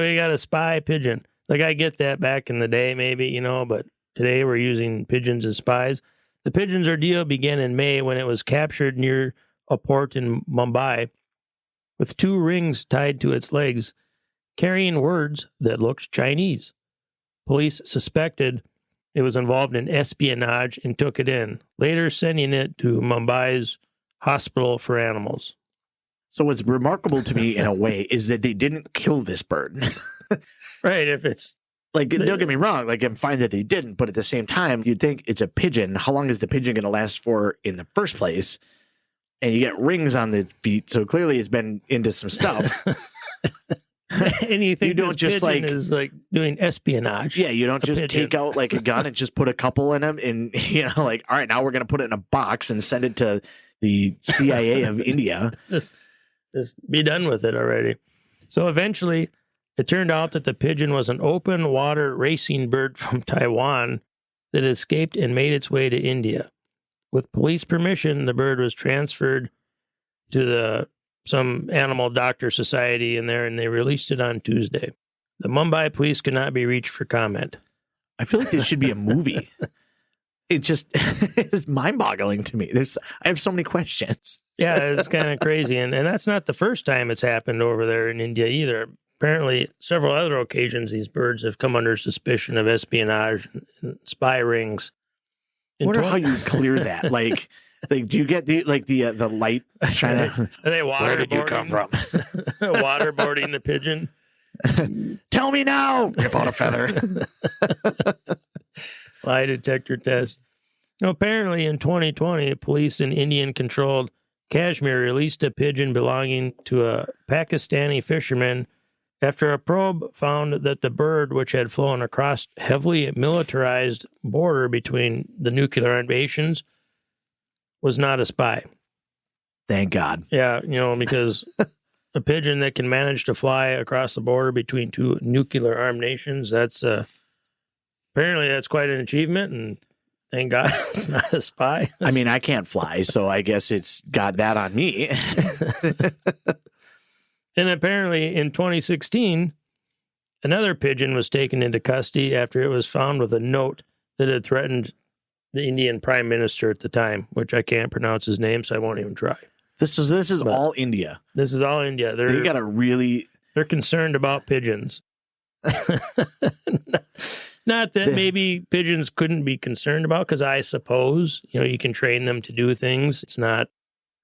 [SPEAKER 2] we got a spy pigeon. Like I get that back in the day maybe, but today we're using pigeons as spies. The pigeon's ordeal began in May when it was captured near a port in Mumbai with 2 rings tied to its legs, carrying words that looked Chinese. Police suspected it was involved in espionage and took it in, later sending it to Mumbai's hospital for animals.
[SPEAKER 1] So what's remarkable to me in a way is that they didn't kill this bird.
[SPEAKER 2] Right, if it's...
[SPEAKER 1] Like, don't get me wrong, like, I'm fine that they didn't, but at the same time, you'd think it's a pigeon. How long is the pigeon going to last for in the first place? And you get rings on the feet, so clearly it's been into some stuff.
[SPEAKER 2] And you think
[SPEAKER 1] you don't just
[SPEAKER 2] pigeon is like doing espionage.
[SPEAKER 1] Yeah, you don't just take out like a gun and just put a couple in them and, all right, now we're going to put it in a box and send it to the CIA of India.
[SPEAKER 2] Just be done with it already. So eventually... it turned out that the pigeon was an open water racing bird from Taiwan that escaped and made its way to India. With police permission, the bird was transferred to some animal doctor society in there, and they released it on Tuesday. The Mumbai police could not be reached for comment.
[SPEAKER 1] I feel like this should be a movie. It just is mind-boggling to me. I have so many questions.
[SPEAKER 2] Yeah, it's kind of crazy. And that's not the first time it's happened over there in India either. Apparently, several other occasions, these birds have come under suspicion of espionage and spy rings.
[SPEAKER 1] I wonder how you clear that. Like, do you get the light shining?
[SPEAKER 2] Are they waterboarding?
[SPEAKER 1] Where did you come from?
[SPEAKER 2] Waterboarding the pigeon.
[SPEAKER 1] Tell me now. Rip out a feather.
[SPEAKER 2] Lie detector test. Apparently, in 2020, police in Indian-controlled Kashmir released a pigeon belonging to a Pakistani fisherman after a probe found that the bird, which had flown across heavily militarized border between the nuclear armed nations, was not a spy.
[SPEAKER 1] Thank God.
[SPEAKER 2] Yeah, because a pigeon that can manage to fly across the border between 2 nuclear armed nations, that's apparently that's quite an achievement, and thank God it's not a spy.
[SPEAKER 1] I mean, I can't fly, so I guess it's got that on me.
[SPEAKER 2] And apparently in 2016, another pigeon was taken into custody after it was found with a note that had threatened the Indian Prime Minister at the time, which I can't pronounce his name, so I won't even try.
[SPEAKER 1] This is all India.
[SPEAKER 2] This is all India.
[SPEAKER 1] They're concerned
[SPEAKER 2] about pigeons. Not that maybe pigeons couldn't be concerned about, because I suppose, you can train them to do things. It's not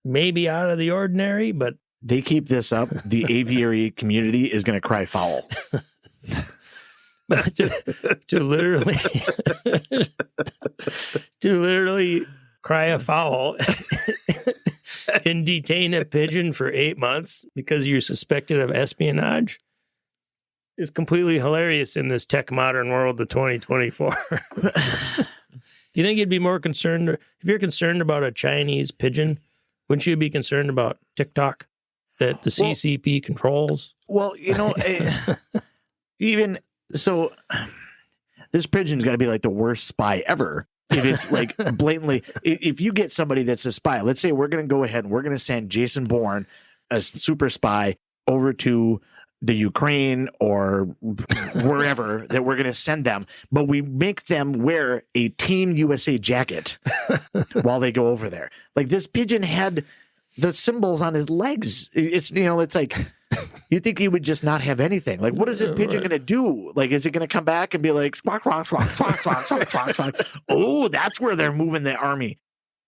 [SPEAKER 2] maybe out of the ordinary, but...
[SPEAKER 1] They keep this up, the aviary community is going to cry foul.
[SPEAKER 2] But to literally cry a foul and detain a pigeon for 8 months because you're suspected of espionage is completely hilarious in this tech modern world of 2024. Do you think you'd be more concerned, if you're concerned about a Chinese pigeon, wouldn't you be concerned about TikTok that the CCP controls?
[SPEAKER 1] Well, even so, this pigeon's got to be like the worst spy ever. If it's like blatantly, if you get somebody that's a spy, let's say we're going to go ahead and we're going to send Jason Bourne, a super spy, over to the Ukraine or wherever that we're going to send them, but we make them wear a Team USA jacket while they go over there. Like, this pigeon had the symbols on his legs. It's like, you think he would just not have anything. Like, what is this pigeon going to do? Like, is it going to come back and be like, squawk, squawk, squawk, squawk, squawk, squawk, squawk, squawk. Oh, that's where they're moving the army.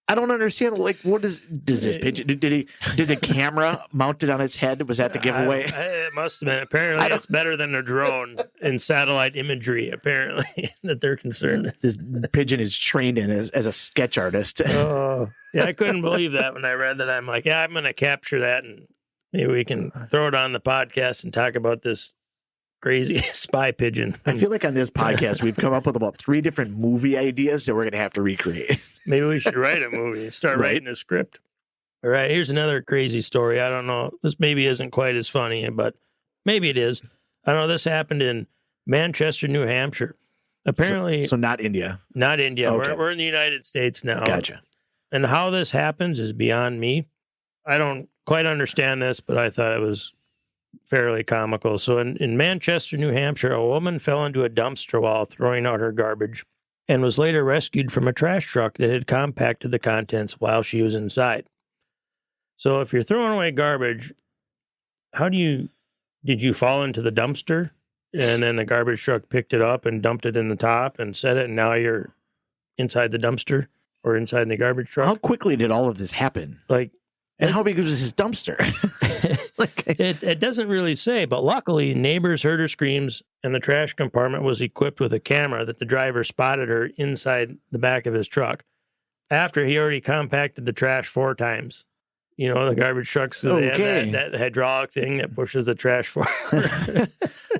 [SPEAKER 1] I don't understand. Like, does this pigeon, did the camera mounted on its head? Was that the giveaway?
[SPEAKER 2] It must have been. Apparently, it's better than a drone in satellite imagery, apparently, that they're concerned.
[SPEAKER 1] This pigeon is trained in as a sketch artist.
[SPEAKER 2] Oh, yeah, I couldn't believe that when I read that. I'm like, I'm going to capture that, and maybe we can throw it on the podcast and talk about this crazy spy pigeon.
[SPEAKER 1] I feel like on this podcast, we've come up with about 3 different movie ideas that we're going to have to recreate.
[SPEAKER 2] Maybe we should write a movie, start writing a script. All right, here's another crazy story. I don't know. This maybe isn't quite as funny, but maybe it is. I don't know. This happened in Manchester, New Hampshire. Apparently.
[SPEAKER 1] So not India.
[SPEAKER 2] Not India.
[SPEAKER 1] Okay.
[SPEAKER 2] We're in the United States now.
[SPEAKER 1] Gotcha.
[SPEAKER 2] And how this happens is beyond me. I don't quite understand this, but I thought it was fairly comical. So in Manchester, New Hampshire, a woman fell into a dumpster while throwing out her garbage and was later rescued from a trash truck that had compacted the contents while she was inside. So if you're throwing away garbage, did you fall into the dumpster and then the garbage truck picked it up and dumped it in the top and set it, and now you're inside the dumpster or inside the garbage truck?
[SPEAKER 1] How quickly did all of this happen? And how big was this dumpster?
[SPEAKER 2] It doesn't really say, but luckily neighbors heard her screams and the trash compartment was equipped with a camera that the driver spotted her inside the back of his truck after he already compacted the trash 4 times. The garbage trucks, so they have that hydraulic thing that pushes the trash forward.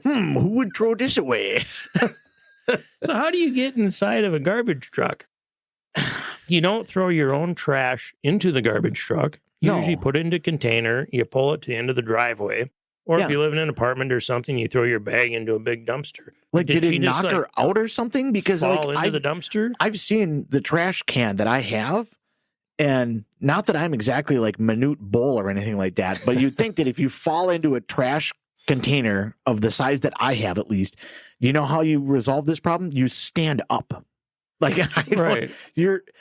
[SPEAKER 1] Who would throw this away?
[SPEAKER 2] So how do you get inside of a garbage truck? You don't throw your own trash into the garbage truck. You usually put it into a container, you pull it to the end of the driveway. Or if you live in an apartment or something, you throw your bag into a big dumpster.
[SPEAKER 1] Like, did it knock her out or something? Because
[SPEAKER 2] fall into the dumpster?
[SPEAKER 1] I've seen the trash can that I have, and not that I'm exactly like minute bull or anything like that, but you'd think that if you fall into a trash container of the size that I have, at least, you know how you resolve this problem? You stand up. Like,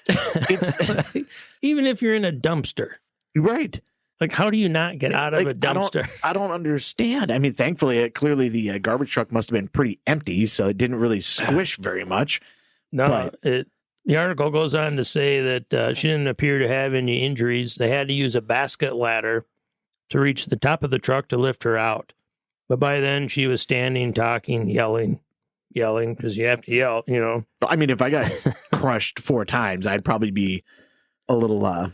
[SPEAKER 1] it's
[SPEAKER 2] even if you're in a dumpster.
[SPEAKER 1] Right.
[SPEAKER 2] Like, how do you not get out of a dumpster?
[SPEAKER 1] I don't understand. I mean, thankfully, clearly the garbage truck must have been pretty empty, so it didn't really squish very much.
[SPEAKER 2] No, the article goes on to say that she didn't appear to have any injuries. They had to use a basket ladder to reach the top of the truck to lift her out. But by then, she was standing, talking, yelling, because you have to yell,
[SPEAKER 1] I mean, if I got crushed 4 times, I'd probably be a little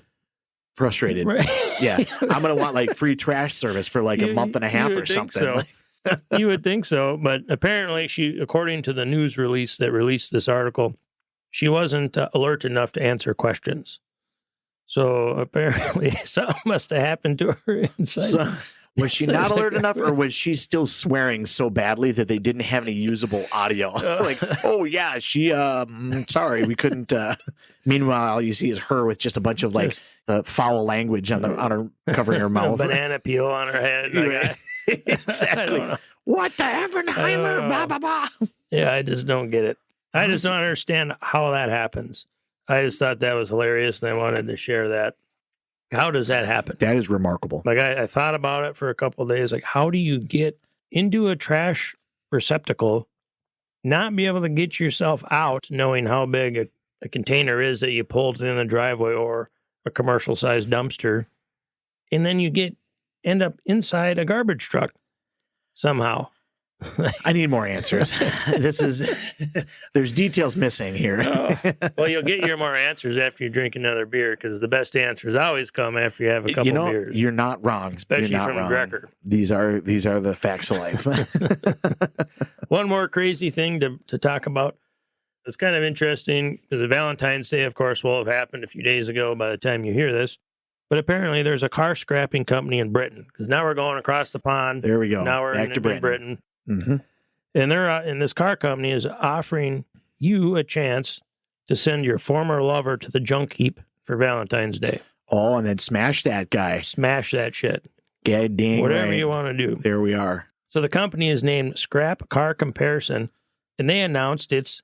[SPEAKER 1] frustrated.
[SPEAKER 2] Right.
[SPEAKER 1] Yeah. I'm going to want like free trash service for like a month and a half or something.
[SPEAKER 2] So. You would think so. But apparently according to the news release that released this article, she wasn't alert enough to answer questions. So apparently something must have happened to her inside.
[SPEAKER 1] So, was she not alert enough, or was she still swearing so badly that they didn't have any usable audio? Sorry, we couldn't. Meanwhile, all you see is her with just a bunch of foul language on her covering her mouth,
[SPEAKER 2] banana peel on her head.
[SPEAKER 1] Exactly. What the Effenheimer? Blah blah blah.
[SPEAKER 2] Yeah, I just don't get it. I just don't understand how that happens. I just thought that was hilarious, and I wanted to share that. How does that happen?
[SPEAKER 1] That is remarkable.
[SPEAKER 2] Like, I thought about it for a couple of days. Like, how do you get into a trash receptacle not be able to get yourself out knowing how big a container is that you pulled in a driveway or a commercial-sized dumpster, and then you end up inside a garbage truck somehow.
[SPEAKER 1] I need more answers. There's details missing here.
[SPEAKER 2] Well, you'll get your more answers after you drink another beer, because the best answers always come after you have a couple beers.
[SPEAKER 1] You're not wrong.
[SPEAKER 2] Especially from Drekker.
[SPEAKER 1] These are the facts of life.
[SPEAKER 2] One more crazy thing to talk about. It's kind of interesting because Valentine's Day, of course, will have happened a few days ago by the time you hear this. But apparently there's a car scrapping company in Britain, because now we're going across the pond.
[SPEAKER 1] There we go.
[SPEAKER 2] Now we're
[SPEAKER 1] back
[SPEAKER 2] in
[SPEAKER 1] to
[SPEAKER 2] Britain.
[SPEAKER 1] Mm-hmm.
[SPEAKER 2] And this car company is offering you a chance to send your former lover to the junk heap for Valentine's Day.
[SPEAKER 1] Oh, and then smash that guy.
[SPEAKER 2] Smash that shit.
[SPEAKER 1] God dang
[SPEAKER 2] Whatever
[SPEAKER 1] right.
[SPEAKER 2] you want to do.
[SPEAKER 1] There we are.
[SPEAKER 2] So the company is named Scrap Car Comparison, and they announced its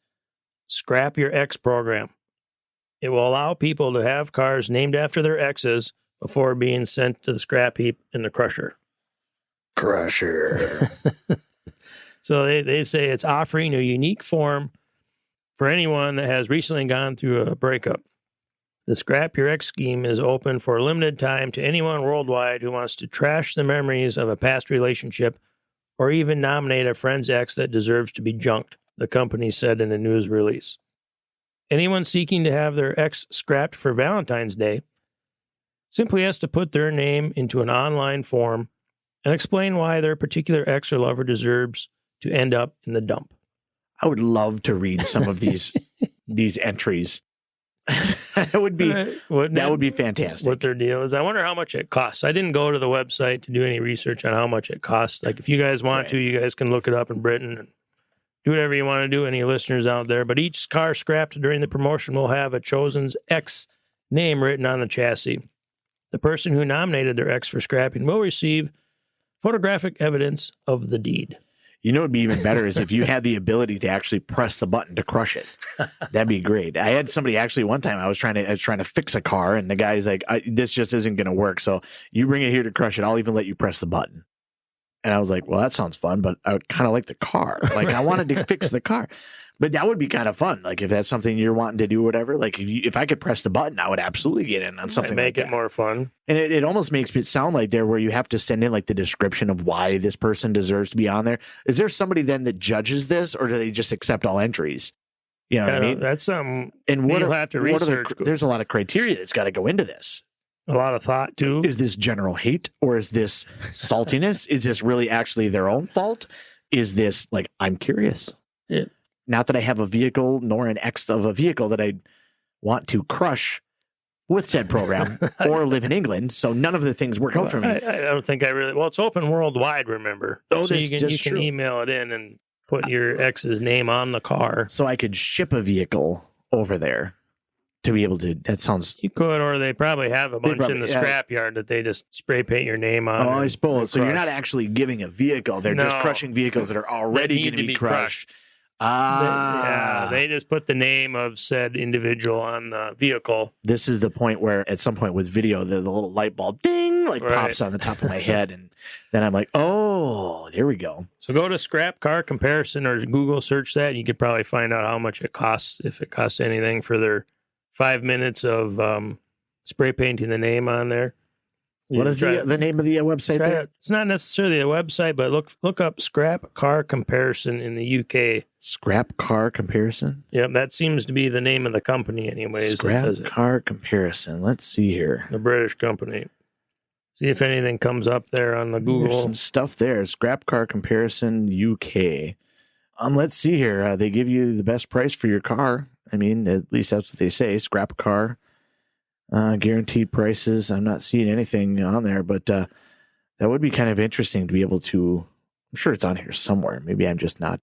[SPEAKER 2] Scrap Your Ex program. It will allow people to have cars named after their exes before being sent to the scrap heap in the crusher. So they say it's offering a unique form for anyone that has recently gone through a breakup. The Scrap Your Ex scheme is open for a limited time to anyone worldwide who wants to trash the memories of a past relationship or even nominate a friend's ex that deserves to be junked, the company said in a news release. Anyone seeking to have their ex scrapped for Valentine's Day simply has to put their name into an online form and explain why their particular ex or lover deserves to end up in the dump.
[SPEAKER 1] I would love to read some of these entries. That would be fantastic.
[SPEAKER 2] What their deal is. I wonder how much it costs. I didn't go to the website to do any research on how much it costs. Like, if you guys want to, you guys can look it up in Britain and do whatever you want to do, any listeners out there. But each car scrapped during the promotion will have a chosen's ex name written on the chassis. The person who nominated their ex for scrapping will receive photographic evidence of the deed.
[SPEAKER 1] You know what would be even better is if you had the ability to actually press the button to crush it. That'd be great. I had somebody actually one time I was trying to fix a car, and the guy's like, this just isn't going to work. So you bring it here to crush it. I'll even let you press the button. And I was like, well, that sounds fun, but I would kind of like the car. Like, I wanted to fix the car. But that would be kind of fun. Like, if that's something you're wanting to do, whatever. Like, if I could press the button, I would absolutely get in on something like that.
[SPEAKER 2] Make it more fun.
[SPEAKER 1] And it almost makes it sound like there where you have to send in like the description of why this person deserves to be on there. Is there somebody then that judges this, or do they just accept all entries? You know what I mean?
[SPEAKER 2] That's something
[SPEAKER 1] you'll
[SPEAKER 2] have to research.
[SPEAKER 1] There's a lot of criteria that's got to go into this.
[SPEAKER 2] A lot of thought, too.
[SPEAKER 1] Is this general hate, or is this saltiness? Is this really actually their own fault? Is this like, I'm curious?
[SPEAKER 2] Yeah.
[SPEAKER 1] Not that I have a vehicle nor an ex of a vehicle that I want to crush with said program or live in England. So none of the things work out for me.
[SPEAKER 2] I don't think well, it's open worldwide, remember?
[SPEAKER 1] Oh,
[SPEAKER 2] so you can email it in and put your ex's name on the car.
[SPEAKER 1] So I could ship a vehicle over there to be able to, that sounds.
[SPEAKER 2] You could, or they probably have a bunch in the scrapyard that they just spray paint your name on.
[SPEAKER 1] Oh, I suppose. So you're not actually giving a vehicle. They're just crushing vehicles that are already going to be crushed.
[SPEAKER 2] They just put the name of said individual on the vehicle.
[SPEAKER 1] This is the point where at some point with video, the little light bulb ding pops on the top of my head. And then I'm like, oh, there we go.
[SPEAKER 2] So go to Scrap Car Comparison or Google search that. And you could probably find out how much it costs, if it costs anything, for their 5 minutes of spray painting the name on there.
[SPEAKER 1] What is the name of the website there?
[SPEAKER 2] It's not necessarily a website, but look up Scrap Car Comparison in the UK.
[SPEAKER 1] Scrap Car Comparison?
[SPEAKER 2] Yep, that seems to be the name of the company anyways.
[SPEAKER 1] Scrap Car Comparison. Let's see here.
[SPEAKER 2] The British company. See if anything comes up there on the Google.
[SPEAKER 1] There's some stuff there. Scrap Car Comparison UK. Let's see here. They give you the best price for your car. I mean, at least that's what they say. Scrap Car. Guaranteed prices. I'm not seeing anything on there, but that would be kind of interesting to be able to. I'm sure it's on here somewhere. Maybe I'm just not.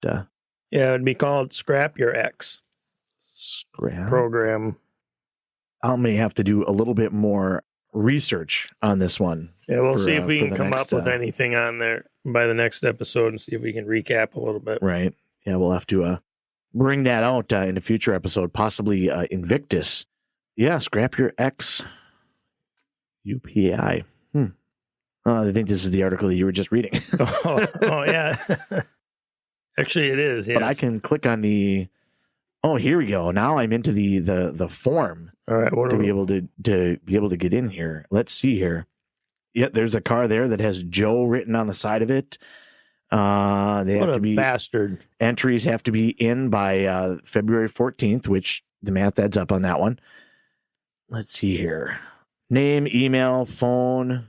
[SPEAKER 2] Yeah, it'd be called Scrap Your Ex.
[SPEAKER 1] Scrap
[SPEAKER 2] program.
[SPEAKER 1] I may have to do a little bit more research on this one.
[SPEAKER 2] Yeah, we'll see if we can come up with anything on there by the next episode and see if we can recap a little bit.
[SPEAKER 1] Right. Yeah, we'll have to bring that out in a future episode, possibly Invictus. Yeah, Scrap Your Ex UPI. I think this is the article that you were just reading.
[SPEAKER 2] oh, yeah. Actually, it is. Yes.
[SPEAKER 1] But I can click on the. Oh, here we go. Now I'm into the form.
[SPEAKER 2] All right,
[SPEAKER 1] to be able to get in here. Let's see here. Yeah, there's a car there that has Joe written on the side of it. They have to be
[SPEAKER 2] bastard.
[SPEAKER 1] Entries have to be in by February 14th, which the math adds up on that one. Let's see here. Name, email, phone,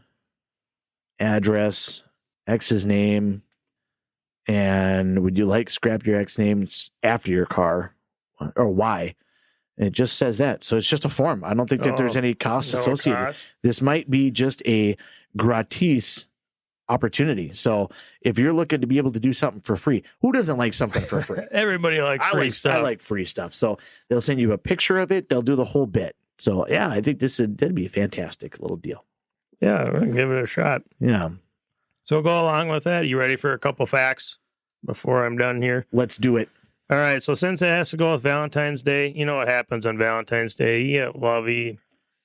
[SPEAKER 1] address, ex's name, and would you like scrap your ex names after your car, or why? And it just says that. So it's just a form. I don't think that there's any cost associated.
[SPEAKER 2] Cost.
[SPEAKER 1] This might be just a gratis opportunity. So if you're looking to be able to do something for free, who doesn't like something for free?
[SPEAKER 2] Everybody likes free stuff.
[SPEAKER 1] I like free stuff. So they'll send you a picture of it. They'll do the whole bit. So yeah, I think that'd be a fantastic little deal.
[SPEAKER 2] Yeah, we're gonna give it a shot.
[SPEAKER 1] Yeah.
[SPEAKER 2] So go along with that. You ready for a couple facts before I'm done here?
[SPEAKER 1] Let's do it.
[SPEAKER 2] All right, so since it has to go with Valentine's Day, you know what happens on Valentine's Day. You get lovey.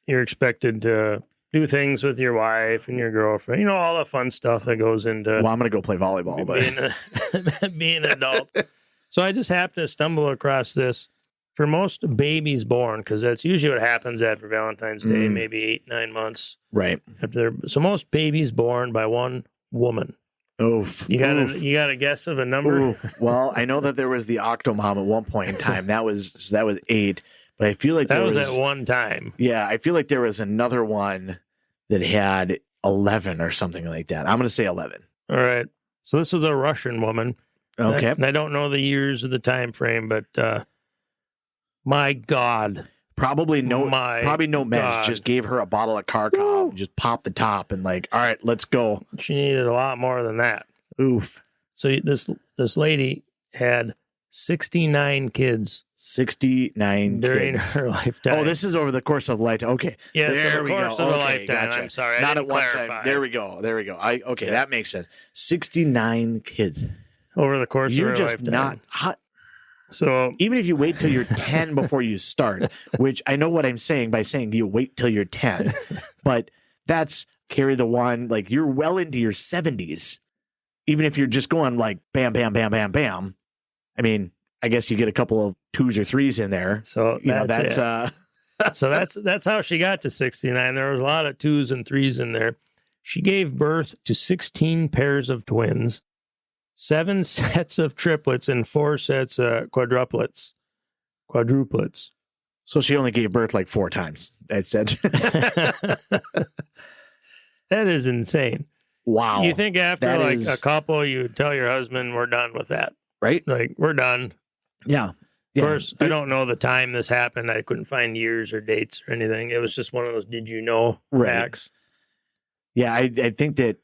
[SPEAKER 2] You're expected to do things with your wife and your girlfriend. You know, all the fun stuff that goes into...
[SPEAKER 1] Well, I'm going to go play volleyball, but...
[SPEAKER 2] being an adult. So I just happened to stumble across this. For most babies born, because that's usually what happens after Valentine's Day, maybe 8-9 months.
[SPEAKER 1] Right.
[SPEAKER 2] So most babies born by one woman.
[SPEAKER 1] Oof.
[SPEAKER 2] You got a guess of a number?
[SPEAKER 1] Oof. Well, I know that there was the Octomom at one point in time. That was 8, but I feel like
[SPEAKER 2] that was at one time.
[SPEAKER 1] Yeah, I feel like there was another one that had 11 or something like that. I'm going to say 11.
[SPEAKER 2] All right. So this was a Russian woman.
[SPEAKER 1] Okay.
[SPEAKER 2] And I don't know the years of the time frame, but my God.
[SPEAKER 1] Probably no meds. Just gave her a bottle of Kharkov, just popped the top, and like, all right, let's go.
[SPEAKER 2] She needed a lot more than that.
[SPEAKER 1] Oof.
[SPEAKER 2] So this lady had 69 kids.
[SPEAKER 1] 69
[SPEAKER 2] during
[SPEAKER 1] kids.
[SPEAKER 2] her lifetime.
[SPEAKER 1] Oh, this is over the course of lifetime. Okay.
[SPEAKER 2] Yeah,
[SPEAKER 1] there
[SPEAKER 2] so the course of a lifetime.
[SPEAKER 1] Gotcha.
[SPEAKER 2] I'm sorry.
[SPEAKER 1] Not at one
[SPEAKER 2] clarify.
[SPEAKER 1] time. There we go. Okay, that makes sense. 69 kids.
[SPEAKER 2] Over the course of her lifetime. You're just
[SPEAKER 1] not hot.
[SPEAKER 2] So
[SPEAKER 1] even if you wait till you're 10 before you start, which I know what I'm saying by saying you wait till you're 10, but that's carry the one, like you're well into your 70s. Even if you're just going like bam, bam, bam, bam, bam. I mean, I guess you get a couple of 2s or 3s in there.
[SPEAKER 2] So so that's how she got to 69. There was a lot of 2s and 3s in there. She gave birth to 16 pairs of twins, 7 sets of triplets, and 4 sets of quadruplets.
[SPEAKER 1] So she only gave birth like 4 times. I said.
[SPEAKER 2] That is insane.
[SPEAKER 1] Wow.
[SPEAKER 2] You think after a couple, you tell your husband, we're done with that.
[SPEAKER 1] Right?
[SPEAKER 2] Like, we're done.
[SPEAKER 1] Yeah.
[SPEAKER 2] Of course, I don't know the time this happened. I couldn't find years or dates or anything. It was just one of those did you know facts.
[SPEAKER 1] Yeah, I think that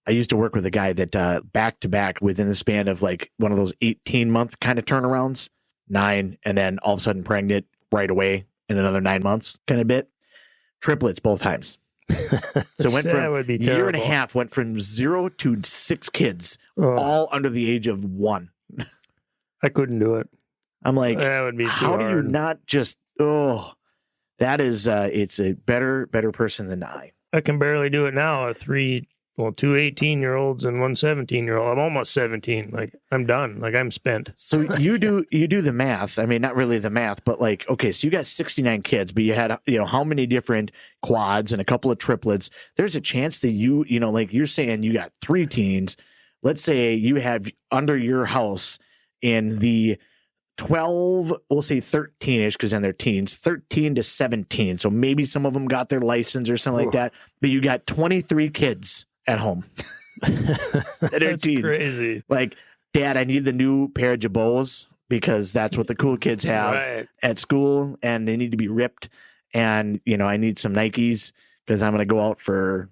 [SPEAKER 1] I used to work with a guy that back to back within the span of like one of those 18-month kind of turnarounds, 9, and then all of a sudden pregnant right away in another 9 months kind of bit. Triplets both times. So it went from a year and a half, went from 0 to 6 kids, all under the age of 1.
[SPEAKER 2] I couldn't do it.
[SPEAKER 1] I'm like,
[SPEAKER 2] that would be
[SPEAKER 1] how do you not just, that is, it's a better person than I.
[SPEAKER 2] I can barely do it now. 2 18-year-olds and 1 17-year-old. I'm almost 17. Like, I'm done. Like, I'm spent.
[SPEAKER 1] So you do the math. I mean, not really the math, but like, okay, so you got 69 kids, but you had, how many different quads and a couple of triplets. There's a chance that like you're saying you got 3 teens. Let's say you have under your house in the 12, we'll say 13-ish, because then they're teens, 13 to 17. So maybe some of them got their license or something like that, but you got 23 kids at home.
[SPEAKER 2] That's teens. Crazy.
[SPEAKER 1] Like, Dad, I need the new pair of Jabos because that's what the cool kids have at school, and they need to be ripped. And, I need some Nikes because I'm going to go out for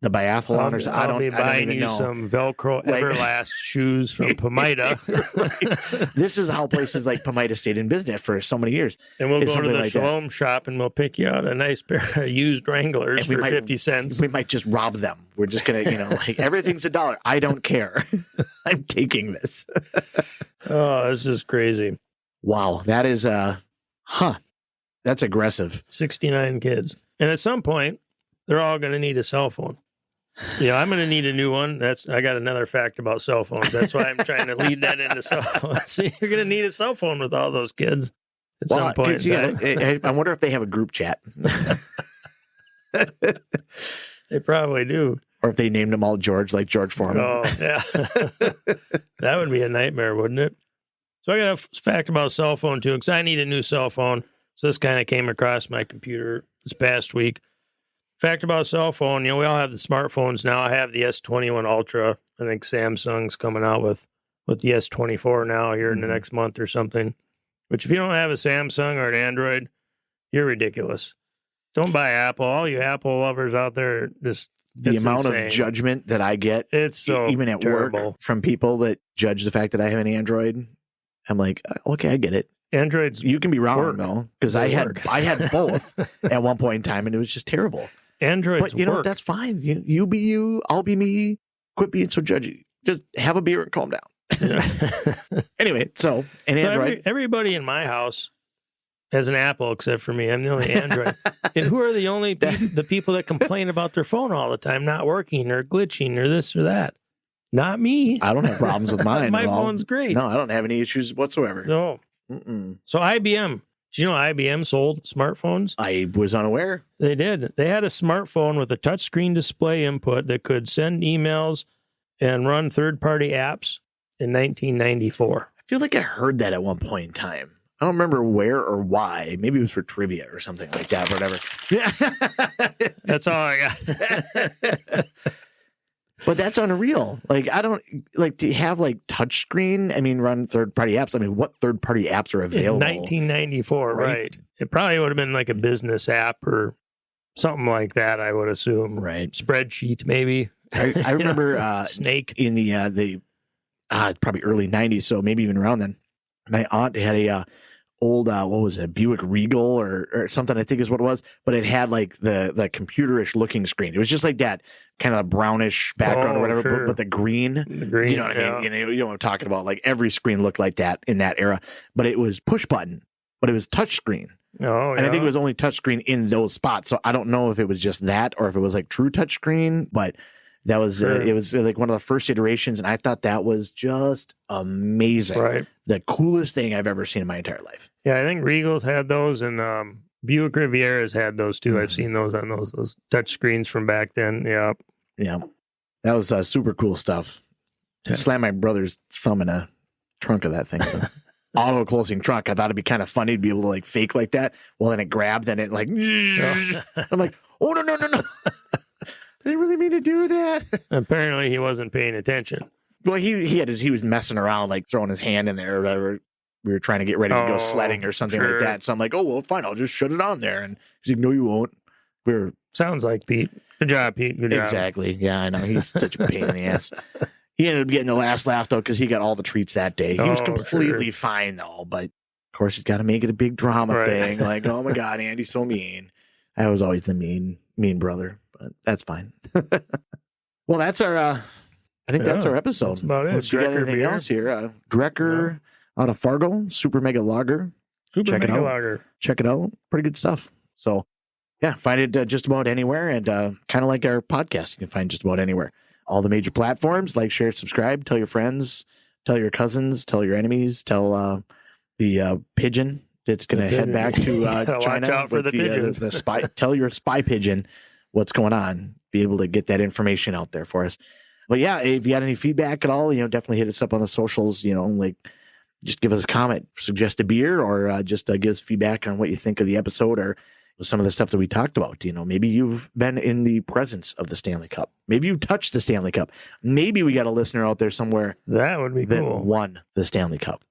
[SPEAKER 1] the biathlon or something.
[SPEAKER 2] I'll be buying you some Velcro Everlast shoes from Pomida.
[SPEAKER 1] Right. This is how places like Pomida stayed in business for so many years.
[SPEAKER 2] And we'll go to the Shalom shop and we'll pick you out a nice pair of used Wranglers for 50 cents.
[SPEAKER 1] We might just rob them. We're just going to, like everything's $1. I don't care. I'm taking this.
[SPEAKER 2] Oh, this is crazy.
[SPEAKER 1] Wow. That is, that's aggressive.
[SPEAKER 2] 69 kids. And at some point, they're all going to need a cell phone. Yeah, I'm going to need a new one. I got another fact about cell phones. That's why I'm trying to lead that into cell phones. See, you're going to need a cell phone with all those kids at some point in time.
[SPEAKER 1] I wonder if they have a group chat.
[SPEAKER 2] They probably do.
[SPEAKER 1] Or if they named them all George, like George Foreman.
[SPEAKER 2] Oh, yeah. That would be a nightmare, wouldn't it? So I got a fact about cell phone, too, because I need a new cell phone. So this kind of came across my computer this past week. Fact about cell phone, we all have the smartphones now. I have the S21 Ultra. I think Samsung's coming out with the S24 now here in the next month or something. Which if you don't have a Samsung or an Android, you're ridiculous. Don't buy Apple. All you Apple lovers out there, the
[SPEAKER 1] amount
[SPEAKER 2] insane.
[SPEAKER 1] Of judgment that I get,
[SPEAKER 2] it's so
[SPEAKER 1] even at
[SPEAKER 2] terrible.
[SPEAKER 1] Work, from people that judge the fact that I have an Android. I'm like, okay, I get it.
[SPEAKER 2] Androids,
[SPEAKER 1] you can be wrong though, because I had both at one point in time, and it was just terrible.
[SPEAKER 2] Androids,
[SPEAKER 1] but you know that's fine. You be you, I'll be me. Quit being so judgy. Just have a beer and calm down. Anyway, so Android.
[SPEAKER 2] Everybody in my house has an Apple except for me. I'm the only Android. And who are the only the people that complain about their phone all the time not working or glitching or this or that? Not me.
[SPEAKER 1] I don't have problems with mine.
[SPEAKER 2] My phone's great.
[SPEAKER 1] No, I don't have any issues whatsoever.
[SPEAKER 2] No.
[SPEAKER 1] Mm-mm.
[SPEAKER 2] So IBM. Did you know IBM sold smartphones?
[SPEAKER 1] I was unaware.
[SPEAKER 2] They did. They had a smartphone with a touchscreen display input that could send emails and run third-party apps in 1994.
[SPEAKER 1] I feel like I heard that at one point in time. I don't remember where or why. Maybe it was for trivia or something like that, or whatever. Yeah.
[SPEAKER 2] That's all I got.
[SPEAKER 1] But that's unreal. Like, I don't like to have like touchscreen. I mean, run third-party apps. I mean, what third-party apps are available?
[SPEAKER 2] In 1994, right? It probably would have been like a business app or something like that, I would assume.
[SPEAKER 1] Right.
[SPEAKER 2] Spreadsheet, maybe.
[SPEAKER 1] I remember
[SPEAKER 2] Snake
[SPEAKER 1] in the probably early 90s, so maybe even around then. My aunt had a old what was it, Buick Regal or something, I think is what it was, but it had like the computerish looking screen. It was just like that kind of brownish background or whatever,
[SPEAKER 2] sure.
[SPEAKER 1] but the green, you know what I mean? You know what I'm talking about? Like every screen looked like that in that era, but it was push button, but it was touch screen.
[SPEAKER 2] Oh,
[SPEAKER 1] and I think it was only touch screen in those spots. So I don't know if it was just that or if it was like true touch screen, but that was it was like one of the first iterations, and I thought that was just amazing.
[SPEAKER 2] Right.
[SPEAKER 1] The coolest thing I've ever seen in my entire life.
[SPEAKER 2] Yeah, I think Regal's had those, and Buick Rivieras had those too. I've seen those on those touch screens from back then. Yeah.
[SPEAKER 1] Yeah. That was super cool stuff. I slammed my brother's thumb in a trunk of that thing. Auto closing trunk. I thought it'd be kind of funny to be able to like fake like that. Well, then it grabbed, then it like, I'm like, oh, no. I didn't really mean to do that.
[SPEAKER 2] Apparently, he wasn't paying attention.
[SPEAKER 1] Well, he was messing around, like throwing his hand in there or whatever. We were trying to get ready to go sledding or something like that. So I'm like, oh, well, fine. I'll just shut it on there. And he's like, no, you won't.
[SPEAKER 2] Sounds like Pete. Good job, Pete. Good job.
[SPEAKER 1] Exactly. Yeah, I know. He's such a pain in the ass. He ended up getting the last laugh, though, because he got all the treats that day. He was completely fine, though. But, of course, he's got to make it a big drama thing. Like, oh, my God, Andy's so mean. I was always the mean brother. But that's fine. Well, that's our, I think that's our episode.
[SPEAKER 2] That's about it.
[SPEAKER 1] Unless you got anything else here. Drekker out of Fargo, Super Mega Lager. Check it out. Pretty good stuff. So, yeah, find it just about anywhere. And kind of like our podcast, you can find just about anywhere. All the major platforms, like, share, subscribe, tell your friends, tell your cousins, tell your enemies, tell the pigeon that's going to head back to China.
[SPEAKER 2] Watch out for the pigeons.
[SPEAKER 1] The spy, tell your spy pigeon what's going on, be able to get that information out there for us. But yeah, if you got any feedback at all, definitely hit us up on the socials, like just give us a comment, suggest a beer, or just give us feedback on what you think of the episode or some of the stuff that we talked about. Maybe you've been in the presence of the Stanley Cup. Maybe you touched the Stanley Cup. Maybe we got a listener out there somewhere
[SPEAKER 2] that would be cool,
[SPEAKER 1] won the Stanley Cup.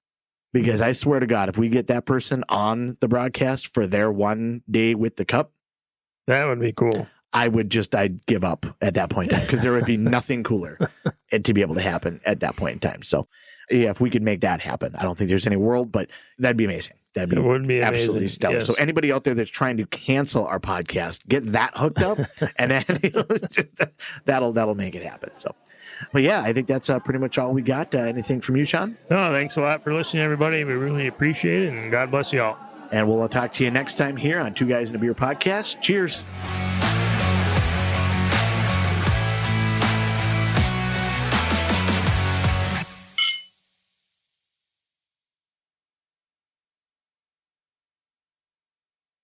[SPEAKER 1] Because I swear to God, if we get that person on the broadcast for their one day with the cup,
[SPEAKER 2] that would be cool.
[SPEAKER 1] I'd give up at that point in time because there would be nothing cooler to be able to happen at that point in time. So, yeah, if we could make that happen, I don't think there's any world, but that'd be amazing. It would be absolutely amazing. Stellar. Yes. So anybody out there that's trying to cancel our podcast, get that hooked up, and then that'll make it happen. So, but yeah, I think that's pretty much all we got. Anything from you, Shawn?
[SPEAKER 2] No, thanks a lot for listening, everybody. We really appreciate it, and God bless you all.
[SPEAKER 1] And we'll talk to you next time here on Two Guys and a Beer podcast. Cheers.